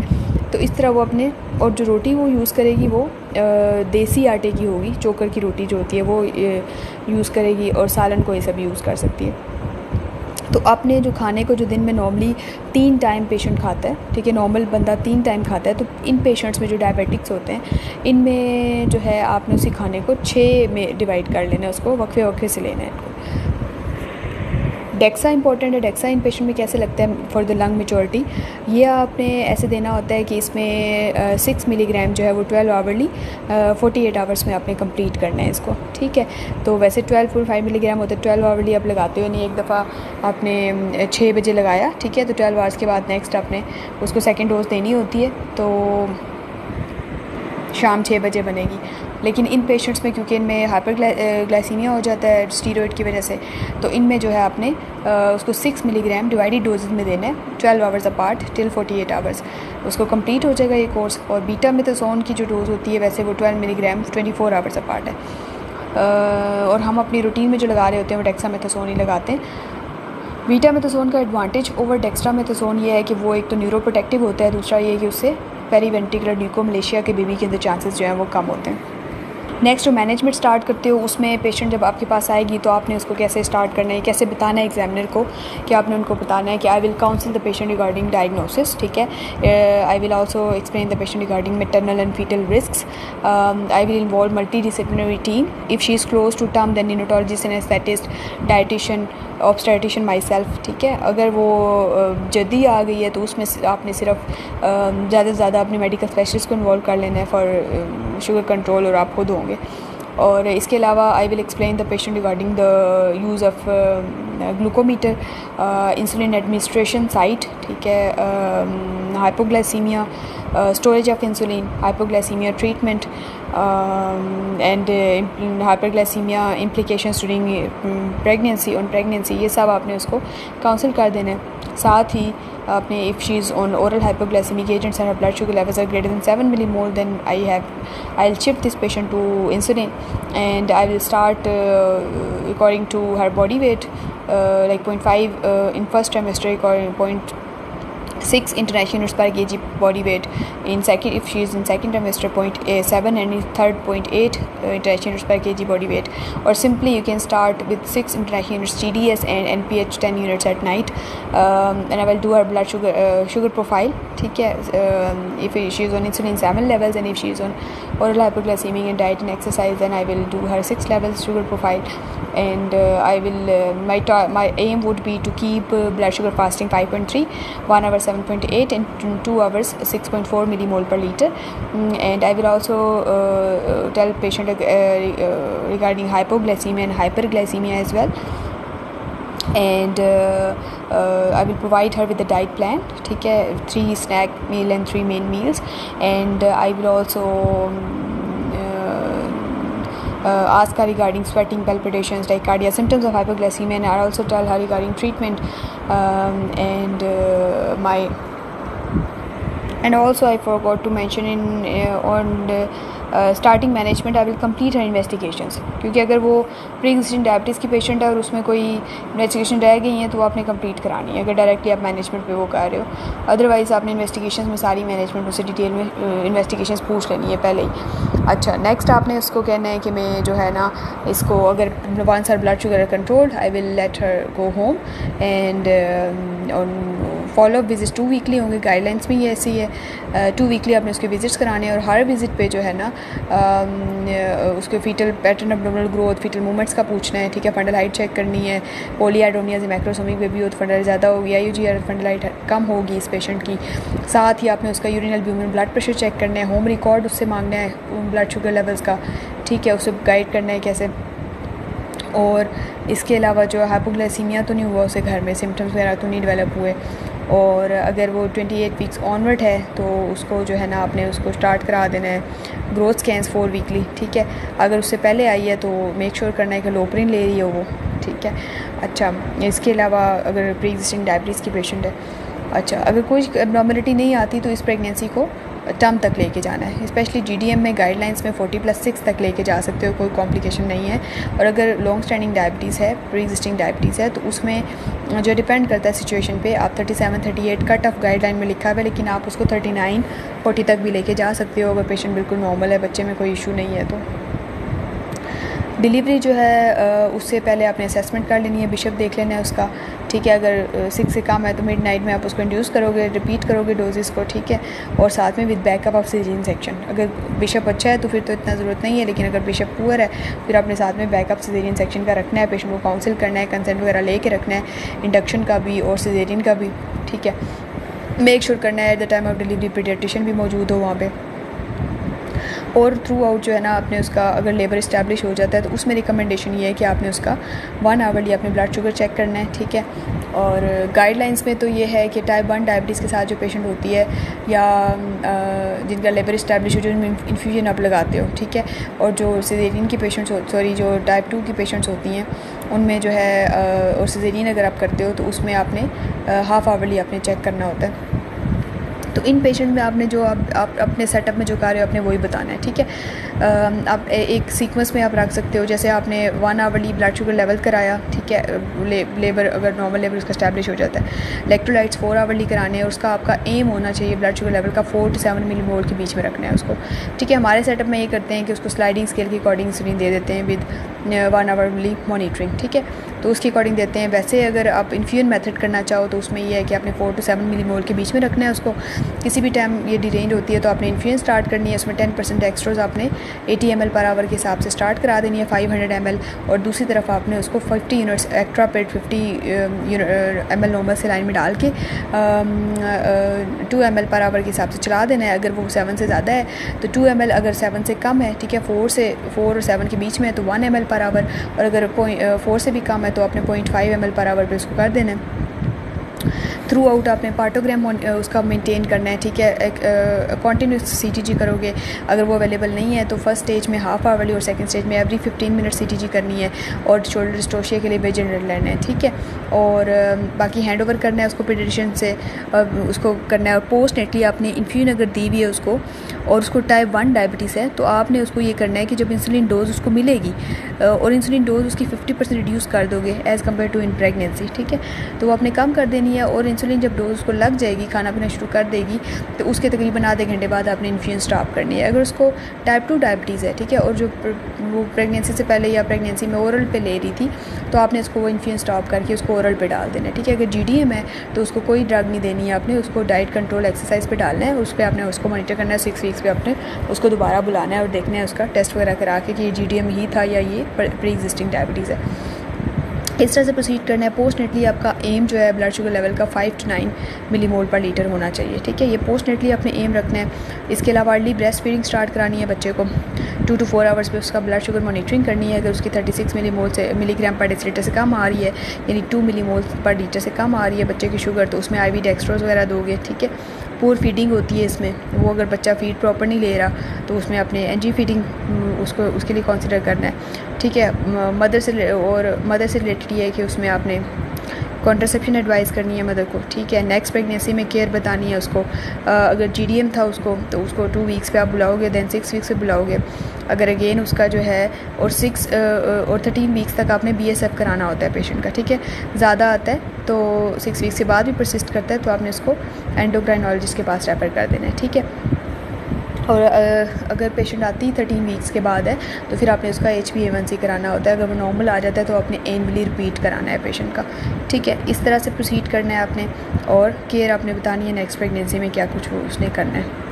[SPEAKER 1] तो इस तरह वो अपने, और जो रोटी वो यूज़ करेगी वो देसी आटे की होगी, चोकर की रोटी जो होती है वो यूज़ करेगी, और सालन कोई सा भी यूज़ कर सकती है। तो आपने जो खाने को, जो दिन में नॉर्मली 3 टाइम पेशेंट खाता है, ठीक है, नॉर्मल बंदा 3 टाइम खाता है, तो इन पेशेंट्स में जो डायबिटिक्स होते हैं इनमें जो है आपने उसी खाने को 6 में डिवाइड कर लेना है, उसको वक्फे वक्फे से लेना है इनको। डेक्सा इंपॉर्टेंट है। डेक्सा इन पेशेंट में कैसे लगता है फॉर द लंग मेचोरिटी, ये आपने ऐसे देना होता है कि इसमें 6 मिलीग्राम जो है वो 12 आवरली 48 आवर्स में आपने कंप्लीट करना है इसको, ठीक है। तो वैसे 12.5 मिलीग्राम होता है, 12 आवरली आप लगाते हो नहीं, एक दफ़ा आपने 6 बजे लगाया, ठीक है, तो 12 आवर्स के बाद नेक्स्ट आपने उसको सेकेंड डोज देनी होती है, तो शाम 6 बजे बनेगी। लेकिन इन पेशेंट्स में क्योंकि इनमें हाइपर ग्लाइसीमिया हो जाता है स्टीरॉयड की वजह से, तो इनमें जो है आपने उसको 6 मिलीग्राम डिवाइडेड डोजेज में देना है 12 आवर्स अपार्ट टिल 48 आवर्स, उसको कंप्लीट हो जाएगा ये कोर्स। और बीटा मेथासोन की जो डोज़ होती है वैसे वो 12 मिलीग्राम 24 आवर्स अपार्ट है। और हम अपनी रूटीन में जो लगा रहे होते हैं वो डेक्सामेथासोन ही लगाते हैं। बीटा मेथासोन का एडवांटेज ओवर डेक्स्ट्रामेथासोन ये है कि वो एक तो न्यूरोप्रोटेक्टिव होता है, दूसरा ये है कि उससे पेरीवेंट्रिकुलर ल्यूकोमलेशिया के बेबी के अंदर चांसेस जो हैं वो कम होते हैं। नेक्स्ट जो मैनेजमेंट स्टार्ट करते हो उसमें पेशेंट जब आपके पास आएगी तो आपने उसको कैसे स्टार्ट करना है, कैसे बताना है एग्जामिनर को कि आपने उनको बताना है कि I will counsel the patient regarding diagnosis, ठीक है। I will also explain the patient regarding maternal and foetal risks. I will involve multi disciplinary team if she is close to term then neurologist, anaesthetist, dietitian, obstetrician, myself, ठीक है। अगर वो जल्दी आ गई है तो उसमें आपने सिर्फ ज़्यादा से ज़्यादा अपने मेडिकल स्पेशलिस्ट को इन्वॉल्व कर लेना है फॉर शुगर कंट्रोल, और आप खुद होंगे। और इसके अलावा I will explain the patient regarding the use of glucometer, insulin administration site, ठीक है, hypoglycaemia, storage of insulin, hypoglycaemia treatment and hyperglycaemia implications during pregnancy, on pregnancy, ये सब आपने उसको काउंसिल कर देना है। साथ ही आपने if she is on oral hypoglycaemic agents and her blood sugar levels are greater than 7 millimole, then I'll shift this patient to insulin, and I will start according to her body weight, like 0.5 in first trimester, according 0.6 international units per kg body weight in second, if she is in second trimester 0.7, and in third 0.8 international units per kg body weight. Or simply you can start with 6 international units GDS and NPH 10 units at night, and I will do her blood sugar profile, ठीक है, if she is on insulin 7 levels, and if she is on oral hypoglycemic and diet and exercise, then I will do her 6 levels sugar profile, and I will my aim would be to keep blood sugar fasting 5.3, 1 hour 7.8, and 2 hours 6.4 millimole per liter. And I will also tell patient regarding hypoglycemia and hyperglycemia as well, and I will provide her with the diet plan, ठीक है, 3 snack meal and 3 main meals, and I will also ask her regarding sweating, palpitations, tachycardia, symptoms of hypoglycemia, and I also tell her regarding treatment, and also I forgot to mention on starting management I will complete her investigations, क्योंकि अगर वो pre existing diabetes की patient है और उसमें कोई investigation रह गई हैं तो वो आपने कंप्लीट करानी है, अगर डायरेक्टली आप मैनेजमेंट पे वो कर रहे हो। अदरवाइज़ आपने इन्वेस्टिगेशंस में सारी मैनेजमेंट उससे डिटेल में इन्वेस्टिगेशंस पूछ लेनी है पहले ही। अच्छा, नेक्स्ट आपने उसको कहना है कि मैं जो है ना इसको, अगर once her blood sugar controlled, I will let her go home, and follow up visits 2 weekly होंगे, गाइडलाइंस में ये ऐसी है 2 वीकली आपने उसके विजिट्स कराने हैं, और हर विजिट पे जो है ना उसके foetal pattern, abdominal growth, foetal movements का पूछना है, ठीक है, फंडल हाइट चेक करनी है, पॉलीआइडोमिया से मैक्रोसोमिक बेबी हो तो फंडल ज़्यादा होगी, IUG फंडल हाइट कम होगी इस पेशेंट की। साथ ही आपने उसका urinal albumin blood pressure check करना है, होम रिकॉर्ड उससे मांगना है ब्लड शुगर लेवल्स का, ठीक है, उसे गाइड करना है कैसे। और इसके अलावा जो हाइपोग्लाइसीमिया तो नहीं हुआ उसे, घर में सिम्टम्स वगैरह तो नहीं डेवलप हुए, और अगर वो 28 वीक्स ऑनवर्ड है तो उसको जो है ना आपने उसको स्टार्ट करा देना है ग्रोथ स्कैन्स 4 वीकली, ठीक है। अगर उससे पहले आई है तो मेक श्योर करना है कि लोप्रिन ले रही हो वो, ठीक है। अच्छा, इसके अलावा अगर प्री एग्जिस्टिंग डायबिटीज़ की पेशेंट है, अच्छा, अगर कोई एबनॉर्मलिटी नहीं आती तो इस प्रेगनेंसी को टर्म तक लेके जाना है, स्पेशली GDM में गाइडलाइंस में 40+6 तक लेके जा सकते हो, कोई कॉम्प्लिकेशन नहीं है। और अगर लॉन्ग स्टैंडिंग डायबिटीज़ है, प्री एग्जिस्टिंग डायबिटीज़ है, तो उसमें जो डिपेंड करता है सिचुएशन पे, आप 37-38 कट ऑफ गाइडलाइन में लिखा हुआ है, लेकिन आप उसको 39-40 तक भी लेके जा सकते हो अगर पेशेंट बिल्कुल नॉर्मल है, बच्चे में कोई इशू नहीं है तो। डिलीवरी जो है उससे पहले आपने असेसमेंट कर लेनी है, बिशप देख लेना है उसका, ठीक है। अगर 6 से कम है तो मिड नाइट में आप उसको इंड्यूस करोगे, रिपीट करोगे डोजेस को, ठीक है। और साथ में with backup of caesarean section. अगर बिशप अच्छा है तो फिर तो इतना ज़रूरत नहीं है, लेकिन अगर बिशप पुअर है फिर आपने साथ में बैकअप सिजेरियन सेक्शन का रखना है, पेशेंट को काउंसिल करना है, कंसेंट वगैरह लेके रखना है, इंडक्शन का भी और सिजेरियन का भी, ठीक है। मेक श्योर करना है at the time of delivery paediatrician भी मौजूद हो वहाँ पे। और थ्रू आउट जो है ना आपने उसका अगर लेबर इस्टेब्लिश हो जाता है तो उसमें रिकमेंडेशन ये है कि आपने उसका 1 आवर्ली अपने ब्लड शुगर चेक करना है, ठीक है। और गाइडलाइंस में तो ये है कि टाइप 1 डायबिटीज़ के साथ जो पेशेंट होती है या जिनका लेबर इस्टेब्लिश हो, जो इन्फ्यूजन आप लगाते हो, ठीक है। और जो सिजेरियन की पेशेंट्स जो टाइप 2 की पेशेंट्स होती हैं उनमें जो है और सिजेरियन अगर आप करते हो तो उसमें आपने हाफ़ आवर्ली आपने चेक करना होता है। तो इन पेशेंट में आपने जो आप अपने सेटअप में जो कर रहे हो आपने वही बताना है, ठीक है। आप एक सीक्वेंस में आप रख सकते हो, जैसे आपने 1 आवर्ली ब्लड शुगर लेवल कराया, ठीक है। लेबर अगर नॉर्मल लेबर उसका स्टैब्लिश हो जाता है, इलेक्ट्रोलाइट्स 4 आवर्ली कराने हैं, उसका आपका एम होना चाहिए ब्लड शुगर लेवल का 4 to 7 मिलीमोल के बीच में रखना है उसको, ठीक है। हमारे सेटअप में ये करते हैं कि उसको स्लाइडिंग स्केल के अकॉर्डिंग इंसुलिन दे देते हैं विद 1 आवर्ली मॉनिटरिंग, ठीक है। तो उसके अकॉर्डिंग देते हैं। वैसे अगर आप इन्फ्यूजन मेथड करना चाहो तो उसमें ये है कि आपने 4 to 7 मिलीमोल के बीच में रखना है उसको। किसी भी टाइम ये डिरेंज होती है तो आपने इन्फ्यूजन स्टार्ट करनी है, उसमें 10% एक्स्ट्रोज आपने 80 ml पर आवर के हिसाब से स्टार्ट करा देनी है 500 ml, और दूसरी तरफ आपने उसको 50 units extra paid 50 ml normal से लाइन में डाल के 2 ml पर आवर के हिसाब से चला देना है। अगर वो 7 से ज़्यादा है तो 2 ml, अगर 7 से कम है, ठीक है, 4 और 7 के बीच में है तो 1 ml पर आवर, और अगर 4 से भी कम है तो आपने 0.5 ml पर आवर पे उसको कर देना है। थ्रू आउट आपने पार्टोग्राम उसका मेंटेन करना है, ठीक है। एक कॉन्टीन्यूस सीटीजी करोगे, अगर वो अवेलेबल नहीं है तो फर्स्ट स्टेज में हाफ आवरली और सेकंड स्टेज में एवरी 15 मिनट सीटीजी करनी है, और शोल्डर डिस्टोशिया के लिए वेजेनरल लेना है, ठीक है। और बाकी हैंड ओवर करना है उसको पीडियाट्रिशियन से, उसको करना है। और पोस्ट नेटली आपने इन्फ्यूजन अगर दी हुई है उसको और उसको टाइप 1 डायबिटीज़ है तो आपने उसको ये करना है कि जब इंसुलिन डोज उसको मिलेगी और इंसुलिन डोज उसकी 50% रिड्यूस कर दोगे as compared to in pregnancy, ठीक है। तो वो आपने कम कर देनी है, और इंसुलिन जब डोज उसको लग जाएगी, खाना पीना शुरू कर देगी, तो उसके तकरीबन आधे घंटे बाद आपने इन्फ्यूजन स्टॉप करनी है। अगर उसको टाइप 2 डायबिटीज़ है, ठीक है, और जो वो प्रेगनेंसी से पहले या प्रेगनेंसी में ओरल पे ले रही थी तो आपने उसको वो इन्फ्यूजन स्टॉप करके उसको ओरल पे डाल देना है, ठीक है। अगर GDM है तो उसको कोई ड्रग नहीं देनी है, आपने उसको डाइट कंट्रोल एक्सरसाइज पे डालना है, उस पर आपने उसको मॉनिटर करना है। 6 वीक्स पे आपने उसको दोबारा बुलाना है और देखना है उसका टेस्ट वगैरह करा के कि ये GDM ही था या ये प्री एग्जिस्टिंग डायबिटीज़ है। इस तरह से प्रोसीड करना है। पोस्ट नेटली आपका एम जो है ब्लड शुगर लेवल का 5 to 9 मिलीमोल पर लीटर होना चाहिए, ठीक है। ये पोस्ट नेटली अपने एम रखना है। इसके अलावा अर्ली ब्रेस्ट फीडिंग स्टार्ट करानी है बच्चे को, 2 to 4 आवर्स पे उसका ब्लड शुगर मॉनिटरिंग करनी है। अगर उसकी 36 मिलीग्राम पर डेसीलीटर से कम आ रही है, यानी 2 मिलीमोल पर लीटर से कम आ रही है बच्चे की शुगर, तो उसमें IV डेक्सट्रोज वगैरह दोगे, ठीक है। पूर फीडिंग होती है इसमें, वो अगर बच्चा फीड प्रॉपर नहीं ले रहा तो उसमें अपने NG फीडिंग उसके लिए कंसिडर करना है, ठीक है। मदर से रिलेटेड ये है कि उसमें आपने कॉन्ट्रासेप्शन एडवाइस करनी है मदर को, ठीक है। नेक्स्ट प्रेगनेंसी में केयर बतानी है उसको। अगर GDM था उसको तो उसको 2 वीक्स पे आप बुलाओगे, देन 6 वीक्स पे बुलाओगे। अगर अगेन उसका जो है और 13 वीक्स तक आपने BSF कराना होता है पेशेंट का, ठीक है। ज़्यादा आता है तो 6 वीक्स के बाद भी परसिस्ट करता है तो आपने उसको एंडोक्राइनोलॉजिस्ट के पास रेफर कर देना है, ठीक है। और अगर पेशेंट आती 13 वीक्स के बाद है तो फिर आपने उसका HbA1c कराना होता है। अगर वो नॉर्मल आ जाता है तो आपने एनुअली रिपीट कराना है पेशेंट का, ठीक है। इस तरह से प्रोसीड करना है आपने, और केयर आपने बतानी है नेक्स्ट प्रेगनेंसी में क्या कुछ वो उसने करना है।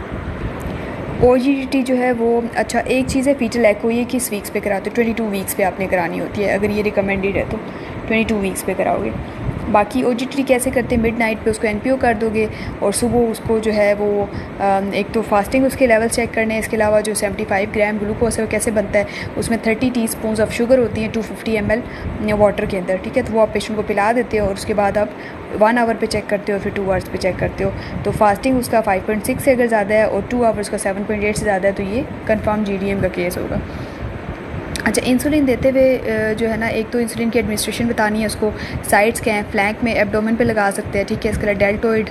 [SPEAKER 1] OGTT जो है वो अच्छा एक चीज़ है, फीटल एको ये किस वीक्स पे कराते हो, 22 वीक्स पे आपने करानी होती है। अगर ये रिकमेंडेड है तो 22 वीक्स पे कराओगे। बाकी OGTT कैसे करते हैं, मिड नाइट पे उसको NPO कर दोगे और सुबह उसको जो है वो एक तो फास्टिंग उसके लेवल चेक करने हैं। इसके अलावा जो 75 ग्राम ग्लूकोज है वो कैसे बनता है, उसमें 30 टीस्पून ऑफ शुगर होती है 250 ml वाटर के अंदर, ठीक है। तो वो आप पेशेंट को पिला देते हो और उसके बाद आप 1 आवर पे चेक करते हो, फिर 2 आवर्स पे चेक करते हो। तो फास्टिंग उसका 5.6 से अगर ज़्यादा है और 2 आवर्स का 7.8 से ज़्यादा है तो ये कन्फर्म GDM का केस होगा। अच्छा, इंसुलिन देते हुए जो है ना, एक तो इंसुलिन की एडमिनिस्ट्रेशन बतानी है उसको। साइड्स क्या हैं, फ्लैंक में एब्डोमेन पे लगा सकते हैं, ठीक है। इसके लिए डेल्टोइड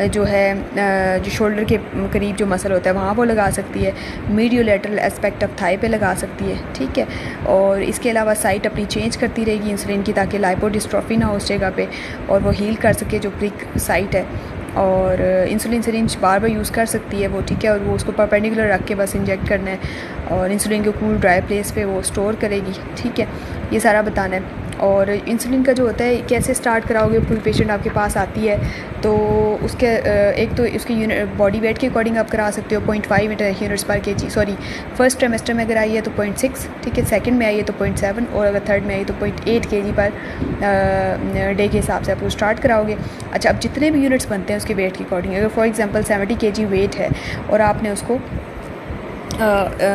[SPEAKER 1] जो है जो शोल्डर के करीब जो मसल होता है वहाँ वो लगा सकती है। मीडियो लेटरल एस्पेक्ट ऑफ थाई पे लगा सकती है, ठीक है। और इसके अलावा साइट अपनी चेंज करती रहेगी इंसुलिन की, ताकि लाइपोडिस्ट्रोफी ना हो उस जगह पे और वो हील कर सके जो प्रिक साइट है। और इंसुलिन सिरिंज बार बार यूज़ कर सकती है वो, ठीक है, और वो उसको परपेंडिकुलर रख के बस इंजेक्ट करना है और इंसुलिन को कूल ड्राई प्लेस पे वो स्टोर करेगी, ठीक है, ये सारा बताना है। और इंसुलिन का जो होता है कैसे स्टार्ट कराओगे, कोई पेशेंट आपके पास आती है तो उसके एक तो उसके बॉडी वेट के अकॉर्डिंग आप करा सकते हो 0.5 यूनिट्स पर केजी, सॉरी फर्स्ट ट्राइमेस्टर में अगर आई है तो 0.6, ठीक है, सेकंड में आई है तो 0.7 और अगर थर्ड में आई तो 0.8 केजी पर डे के हिसाब से आप वो स्टार्ट कराओगे। अच्छा, अब जितने भी यूनिट्स बनते हैं उसके वेट के अकॉर्डिंग, अगर फॉर एग्जांपल 70 केजी वेट है और आपने उसको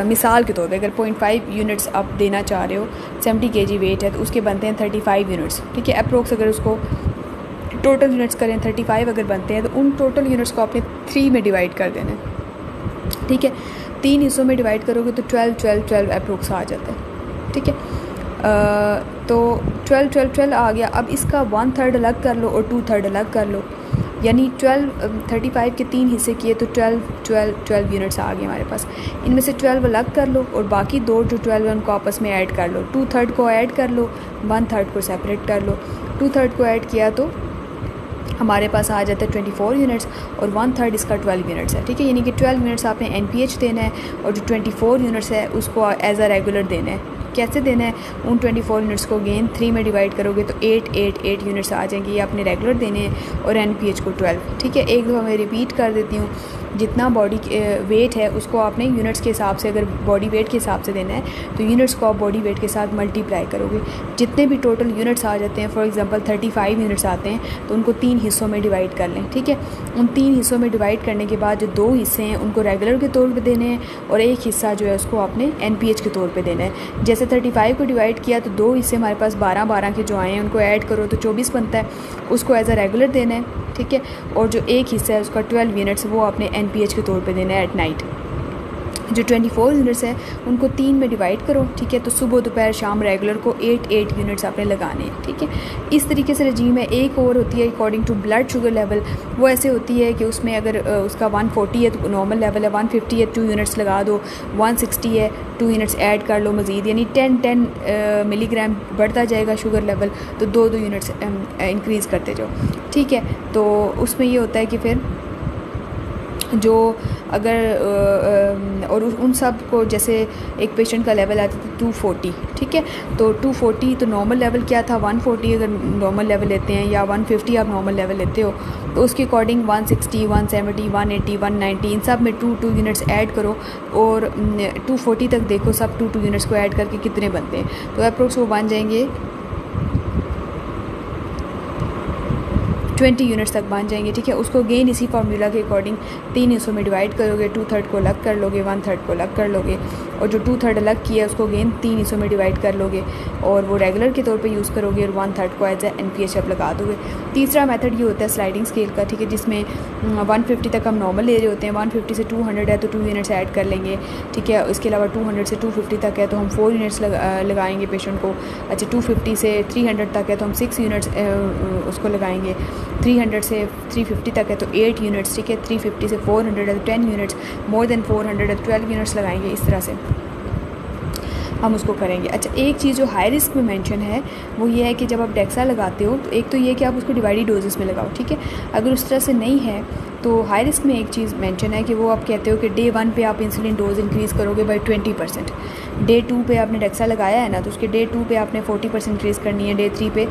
[SPEAKER 1] मिसाल के तौर पे अगर 0.5 यूनिट्स आप देना चाह रहे हो, 70 केजी वेट है तो उसके बनते हैं 35 यूनिट्स, ठीक है, अप्रोक्स अगर उसको टोटल यूनिट्स करें 35 अगर बनते हैं तो उन टोटल यूनिट्स को आपने 3 में डिवाइड कर देना है, ठीक है, 3 हिस्सों में डिवाइड करोगे तो 12 अप्रोक्स आ जाता है, ठीक है। तो 12 आ गया। अब इसका 1/3 अलग कर लो और 2/3 अलग कर लो, यानी 35 के 3 हिस्से किए तो 12 यूनिट्स आ गए हमारे पास। इनमें से 12 अलग कर लो और बाकी 2 जो 12 है उनको आपस में ऐड कर लो, 2/3 को ऐड कर लो, 1/3 को सेपरेट कर लो। 2/3 को ऐड किया तो हमारे पास आ जाता है 24 यूनिट्स और 1/3 इसका 12 यूनिट्स है, ठीक है, यानी कि 12 यूनिट्स आपने NPH देना है और जो 24 यूनिट्स है उसको एज अ रेगुलर देना है। कैसे देना है, उन 24 यूनिट्स को अगेन 3 में डिवाइड करोगे तो 8 यूनिट्स आ जाएंगे, ये आपने रेगुलर देने हैं और NPH को 12, ठीक है। एक दफ़ा मैं रिपीट कर देती हूँ, जितना बॉडी वेट है उसको आपने यूनिट्स के हिसाब से, अगर बॉडी वेट के हिसाब से देना है तो यूनिट्स को आप बॉडी वेट के साथ मल्टीप्लाई करोगे। जितने भी टोटल यूनिट्स आ जाते हैं, फॉर एग्जांपल 35 यूनिट्स आते हैं तो उनको 3 हिस्सों में डिवाइड कर लें, ठीक है। उन 3 हिस्सों में डिवाइड करने के बाद जो 2 हिस्से हैं उनको रेगुलर के तौर पे देने हैं और एक हिस्सा जो है उसको आपने NPH के तौर पे देना है। जैसे 35 को डिवाइड किया तो 2 हिस्से हमारे पास 12 के जो आए हैं उनको ऐड करो तो 24 बनता है, उसको एज अ रेगुलर देना है, ठीक है। और जो एक हिस्सा है उसका 12 यूनिट्स वो आपने NPH के तौर पे देना है एट नाइट। जो 24 यूनिट्स हैं उनको 3 में डिवाइड करो, ठीक है, तो सुबह दोपहर शाम रेगुलर को 8 यूनिट्स आपने लगाने हैं, ठीक है। इस तरीके से रजीम है। एक और होती है according to blood sugar level, वो ऐसे होती है कि उसमें अगर उसका 140 है तो नॉर्मल लेवल है, 150 है 2 यूनिट्स लगा दो, 160 है 2 यूनिट्स ऐड कर लो मज़ीद, यानी 10 मिलीग्राम बढ़ता जाएगा शुगर लेवल तो 2 यूनिट्स इंक्रीज़ करते जाओ, ठीक है। तो उसमें ये होता है कि फिर जो अगर और उन सब को, जैसे एक पेशेंट का लेवल आता था 240, ठीक है, तो 240 तो नॉर्मल लेवल क्या था, 140 अगर नॉर्मल लेवल लेते हैं या 150 आप नॉर्मल लेवल लेते हो तो उसके अकॉर्डिंग 160, 170, 180, 190 इन सब में 2 यूनिट्स ऐड करो और 240 तक देखो सब 2 यूनिट्स को ऐड करके कितने बनते हैं, तो अप्रोक्स वो बन जाएंगे 20 यूनिट्स तक बन जाएंगे, ठीक है। उसको अगेन इसी फार्मूला के अकॉर्डिंग 3 हिस्सों में डिवाइड करोगे, 2/3 को अलग कर लोगे, 1/3 को अलग कर लोगे और जो 2/3 अलग किया उसको अगेन 3 हिस्सों में डिवाइड कर लोगे और वो रेगुलर के तौर पे यूज़ करोगे और 1/3 को एज ए NPH आप लगा दोगे। तीसरा मेथड ये होता है स्लाइडिंग स्केल का, ठीक है, जिसमें 150 तक हम नॉर्मल ले रहे होते हैं, 150 से 200 है तो 2 यूनिट्स ऐड कर लेंगे, ठीक है। इसके अलावा 200 से 250 तक है तो हम 4 यूनिट्स लगाएंगे पेशेंट को। अच्छा, 250 से 300 तक है तो हम 6 यूनिट्स उसको लगाएंगे, 300 से 350 तक है तो 8 यूनिट्स, ठीक है, 350 से 400 है तो 10 यूनिट्स, मोर देन 400 है तो 12 यूनिट्स लगाएंगे। इस तरह से हम उसको करेंगे। अच्छा, एक चीज़ जो हाई रिस्क में मेंशन है वो ये है कि जब आप डेक्सा लगाते हो तो एक तो ये कि आप उसको डिवाइडेड डोजेस में लगाओ, ठीक है। अगर उस तरह से नहीं है तो हाई रिस्क में एक चीज़ मेंशन है कि वो आप कहते हो कि डे 1 पे आप इंसुलिन डोज इंक्रीज़ करोगे बाई 20%, डे 2 पे आपने डेक्सा लगाया है ना तो उसके डे 2 पे आपने 40% इंक्रीज़ करनी है, डे 3 पे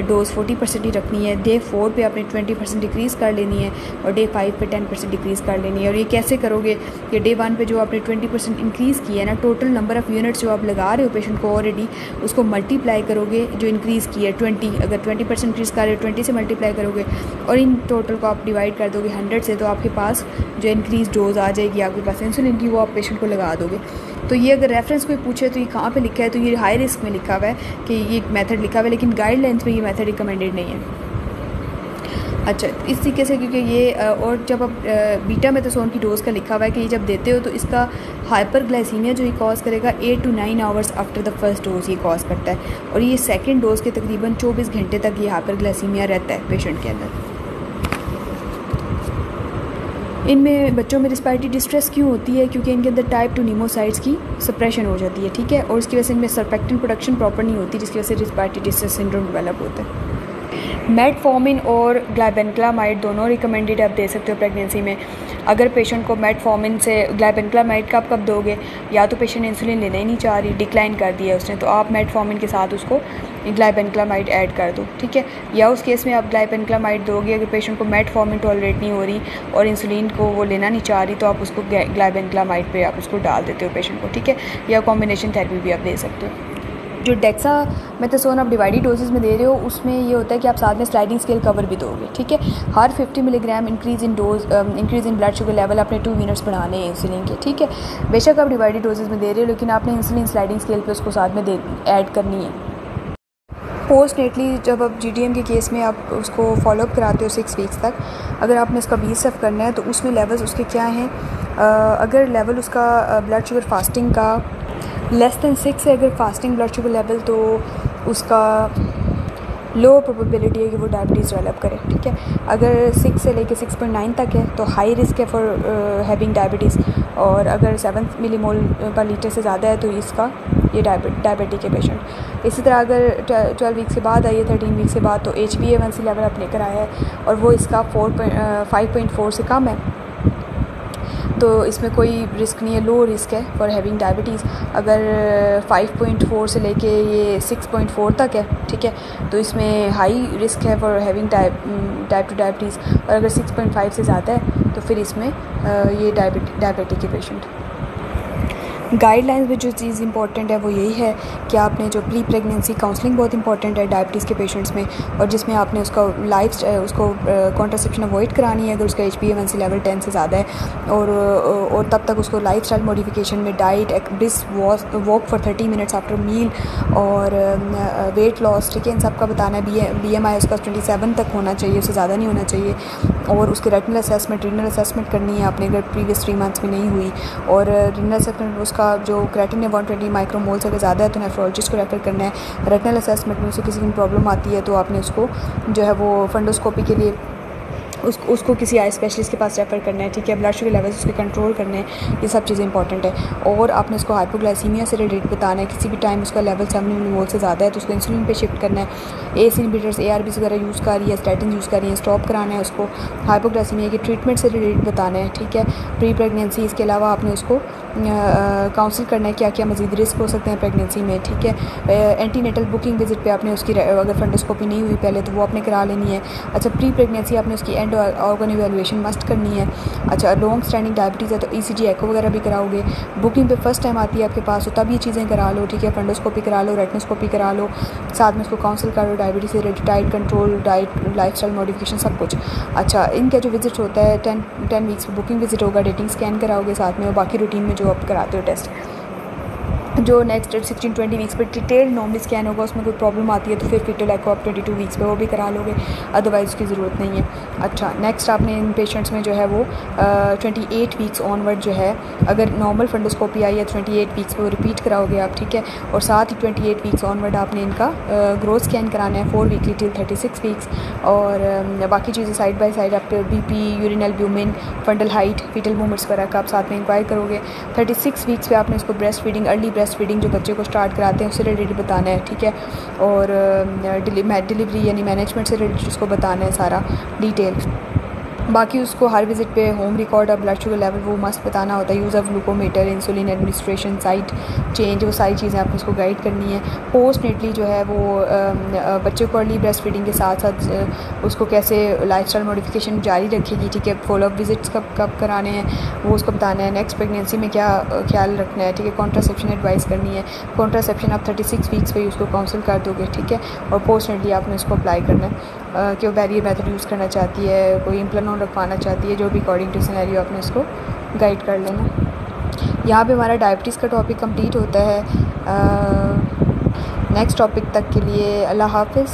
[SPEAKER 1] डोज 40% ही रखनी है, डे 4 पे आपने 20% डिक्रीज़ कर लेनी है और डे 5 पे 10% डिक्रीज़ कर लेनी है। और ये कैसे करोगे कि डे 1 पे जो आपने 20% इंक्रीज़ किया है ना, टोटल नंबर ऑफ़ यूनिट्स जो आप लगा रहे हो पेशेंट को ऑलरेडी, उसको मल्टीप्लाई करोगे जो इंक्रीज़ की है 20, अगर 20% इंक्रीज़ कर रहे हो 20 से मल्टीप्लाई करोगे और इन टोटल को आप डिवाइड कर दोगे 100 से, तो आपके पास जो इंक्रीज़ डोज आ जाएगी आपके पास इंसुलिन की, वो आप पेशेंट को लगा दोगे। तो ये अगर रेफरेंस कोई पूछे तो ये कहाँ पे लिखा है, तो ये हाई रिस्क में लिखा हुआ है कि ये मेथड लिखा हुआ है, लेकिन गाइडलाइंस में ये मेथड रिकमेंडेड नहीं है। अच्छा, इस तरीके से क्योंकि ये और जब आप बीटा मेथासोन की डोज़ का लिखा हुआ है कि ये जब देते हो तो इसका हाइपरग्लाइसीमिया जो ये कॉज करेगा 8 to 9 hours after the first dose ये कॉज करता है और ये सेकंड डोज़ के तकरीबन 24 घंटे तक ये हाइपरग्लाइसीमिया रहता है पेशेंट के अंदर। इनमें बच्चों में रिस्पायरेटरी डिस्ट्रेस क्यों होती है, क्योंकि इनके अंदर टाइप 2 नीमोसाइट्स की सप्रेशन हो जाती है, ठीक है, और इसकी वजह से इनमें सर्पेक्टिन प्रोडक्शन प्रॉपर नहीं होती, जिसकी वजह से रिस्पायरेटरी डिस्ट्रेस सिंड्रोम डेवलप होता है। मेटफॉर्मिन और ग्लाइबेनक्लामाइड दोनों रिकमेंडेड आप दे सकते हो प्रेगनेंसी में। अगर पेशेंट को मेटफॉर्मिन से ग्लाइबेनक्लामाइड का आप कब दोगे, या तो पेशेंट इंसुलिन लेना ही नहीं चाह रही, डिक्लाइन कर दिया उसने, तो आप मेटफॉर्मिन के साथ उसको ग्लाइबेनक्लामाइड ऐड कर दो, ठीक है। या उस केस में आप ग्लाइबेनक्लामाइड दोगे अगर पेशेंट को मेटफॉर्मिन टॉलरेट नहीं हो रही और इंसुलिन को वो लेना नहीं चाह रही, तो आप उसको ग्लाइबेनक्लामाइड पे आप उसको डाल देते हो पेशेंट को, ठीक है। या कॉम्बिनेशन थेरेपी भी आप दे सकते हो। जो डेक्सामेथासोन आप डिवाइडेड डोजेज़ में दे रहे हो उसमें ये होता है कि आप साथ में स्लाइडिंग स्केल कवर भी दोगे, ठीक है। हर 50 milligram increase in blood sugar level अपने 2 मिनट्स बढ़ाने हैं इंसुलिन के, ठीक है। बेशक आप डिवाइडेड डोजेज़ में दे रहे हो लेकिन आपने इंसुलिन स्लाइडिंग स्केल पे उसको साथ में ऐड करनी है। पोस्ट नेटली जब आप GDM के केस में आप उसको फॉलोअप कराते हो 6 वीक्स तक, अगर आपने उसका BSF करना है तो उसमें लेवल्स उसके क्या हैं, अगर लेवल उसका ब्लड शुगर फास्टिंग का लेस दैन 6 है, अगर फास्टिंग ब्लड शुगर लेवल, तो उसका लो प्रोबेबिलिटी है कि वो डायबिटीज़ डेवलप करे, ठीक है। अगर 6 से लेके 6.9 तक है तो हाई रिस्क है फॉर हैविंग डायबिटीज़, और अगर 7 मिलीमोल पर लीटर से ज़्यादा है तो इसका ये डायबिटिक है पेशेंट। इसी तरह अगर 12 वीक के बाद आई है, 13 वीक के बाद, तो HbA1c लेवल आप लेकर आया है और वो इसका 5.4 से कम है, तो इसमें कोई रिस्क नहीं है, लो रिस्क है फॉर हैविंग डायबिटीज़। अगर 5.4 से लेके ये 6.4 तक है, ठीक है, तो इसमें हाई रिस्क है फॉर हैविंग टाइप 2 डायबिटीज़। और अगर 6.5 से ज़्यादा है तो फिर इसमें ये डायबिटिक है पेशेंट। गाइडलाइंस में जो चीज़ इंपॉर्टेंट है वो यही है कि आपने जो प्री प्रेगनेंसी काउंसलिंग बहुत इंपॉर्टेंट है डायबिटीज़ के पेशेंट्स में, और जिसमें आपने उसको कॉन्ट्रासेप्शन अवॉइड करानी है अगर उसका HbA1c लेवल 10 से ज़्यादा है, और तब तक उसको लाइफस्टाइल मॉडिफिकेशन में diet, brisk walk for 30 minutes after meal, और वेट लॉस, ठीक है, इन सब का बताना है। BMI उसका 27 तक होना चाहिए, उससे ज़्यादा नहीं होना चाहिए, और उसके रेटिनल असेसमेंट करनी है आपने अगर प्रीवियस 3 मंथ्स में नहीं हुई, और रेटिनल असेसमेंट उसका जो क्रेटिन है 120 माइक्रोमोल से अगर ज़्यादा है तो नेफ्रोलॉजिस्ट को रेफर करना है। रेटिनल असेसमेंट में उसे किसी की प्रॉब्लम आती है तो आपने उसको जो है वो फंडोस्कोपी के लिए उसको किसी आई स्पेशलिस्ट के पास रेफ़र करना है, ठीक है। ब्लड शुगर लेवल्स उसके कंट्रोल करने हैं, ये सब चीज़ें इंपॉर्टेंट है। और आपने उसको हाइपोग्लाइसीमिया से रिलेटेड बताना है, किसी भी टाइम उसका लेवल 7 मिलीमोल से ज़्यादा है तो उसको इंसुलिन पे शिफ्ट करना है। ACE इनहिबिटर्स, ARBs वगैरह यूज़ कर रही है, स्टैटिन यूज़ कर रही है, स्टॉप कराना है उसको। हाइपोग्लाइसीमिया की ट्रीटमेंट से रिलेटेड बताना है, ठीक है, प्री प्रेगनेंसी। इसके अलावा आपने उसको काउंसिल करना है क्या क्या मज़ीद रिस्क हो सकते हैं प्रेगनेंसी में, ठीक है। एंटीनेटल बुकिंग विजिट पे आपने उसकी अगर फंडोस्कोपी नहीं हुई पहले तो वो आपने करा लेनी है। अच्छा, प्री प्रेगनेंसी आपने उसकी एंड ऑर्गन इवैल्यूएशन मस्ट करनी है। अच्छा, लॉन्ग स्टैंडिंग डायबिटीज़ है तो ECG एको वगैरह भी कराओगे। बुकिंग पे फर्स्ट टाइम आती है आपके पास तो तब ये चीज़ें करा लो, ठीक है। फंडोस्कोपी करा लो, रेटिनोस्कोपी करा लो, साथ में उसको काउंसिल करो, डायबिटीज़ से related diet control, lifestyle modification, सब कुछ। अच्छा, इनका जो विजिट होता है 10 वीक्स पे बुकिंग विजिट होगा, डेटिंग स्कैन कराओगे साथ में, और बाकी रूटीन में जो आप कराते हो टेस्ट, जो नेक्स्ट 16-20 वीक्स पर डिटेल नॉर्मली स्कैन होगा, उसमें कोई प्रॉब्लम आती है तो फिर फिटल एको आप 22 वीक्स पे वो भी करा लोगे, अदरवाइज़ उसकी ज़रूरत नहीं है। अच्छा, नेक्स्ट आपने इन पेशेंट्स में जो है वो 28 वीक्स ऑनवर्ड जो है, अगर नॉर्मल फंडोस्कोपी आई है 28 वीक्स पे वो रिपीट कराओगे आप, ठीक है। और साथ ही 28 वीक्स ऑनवर्ड आपने इनका ग्रोथ स्कैन कराना है 4 वीकली टिल 36 वीक्स, और बाकी चीज़ें साइड बाई साइड आप BP, urine albumin, fundal height, foetal movements वगैरह का आप साथ में इंक्वायर करोगे। 36 वीक्स पे आपने उसको breast feeding, early breast feeding जो बच्चे को स्टार्ट कराते हैं उससे रिलेटेड बताना है, ठीक है। और डिलीवरी यानी मैनेजमेंट से रिलेटेड उसको बताना है सारा डिटेल। बाकी उसको हर विज़िट पे होम रिकॉर्ड और ब्लड शुगर लेवल वो मस्त बताना होता है, use of glucometer, insulin administration, site change, वो सारी चीज़ें आपको उसको गाइड करनी है। पोस्ट नेटली जो है वो बच्चे को अर्ली ब्रेस्ट फीडिंग के साथ साथ उसको कैसे लाइफस्टाइल मॉडिफिकेशन जारी रखेगी, ठीक है। फॉलोअप विजिट्स कब कराने हैं वो उसको बताना है। नेक्स्ट प्रेगनेंसी में क्या ख्याल रखना है, ठीक है। कॉन्ट्रासेप्शन एडवाइस करनी है, कॉन्ट्रासेप्शन आप 36 वीक्स पे उसको काउंसिल कर दोगे, ठीक है। और पोस्ट नेटली आपने उसको अप्लाई करना है कि वो बैरियर मेथड यूज़ करना चाहती है, कोई इम्प्लानोन रखवाना चाहती है, जो भी अकॉर्डिंग टू सिनेरियो आपने उसको गाइड कर लेना। यहाँ पे हमारा डायबिटीज़ का टॉपिक कंप्लीट होता है। नेक्स्ट टॉपिक तक के लिए अल्लाह हाफ़िज़।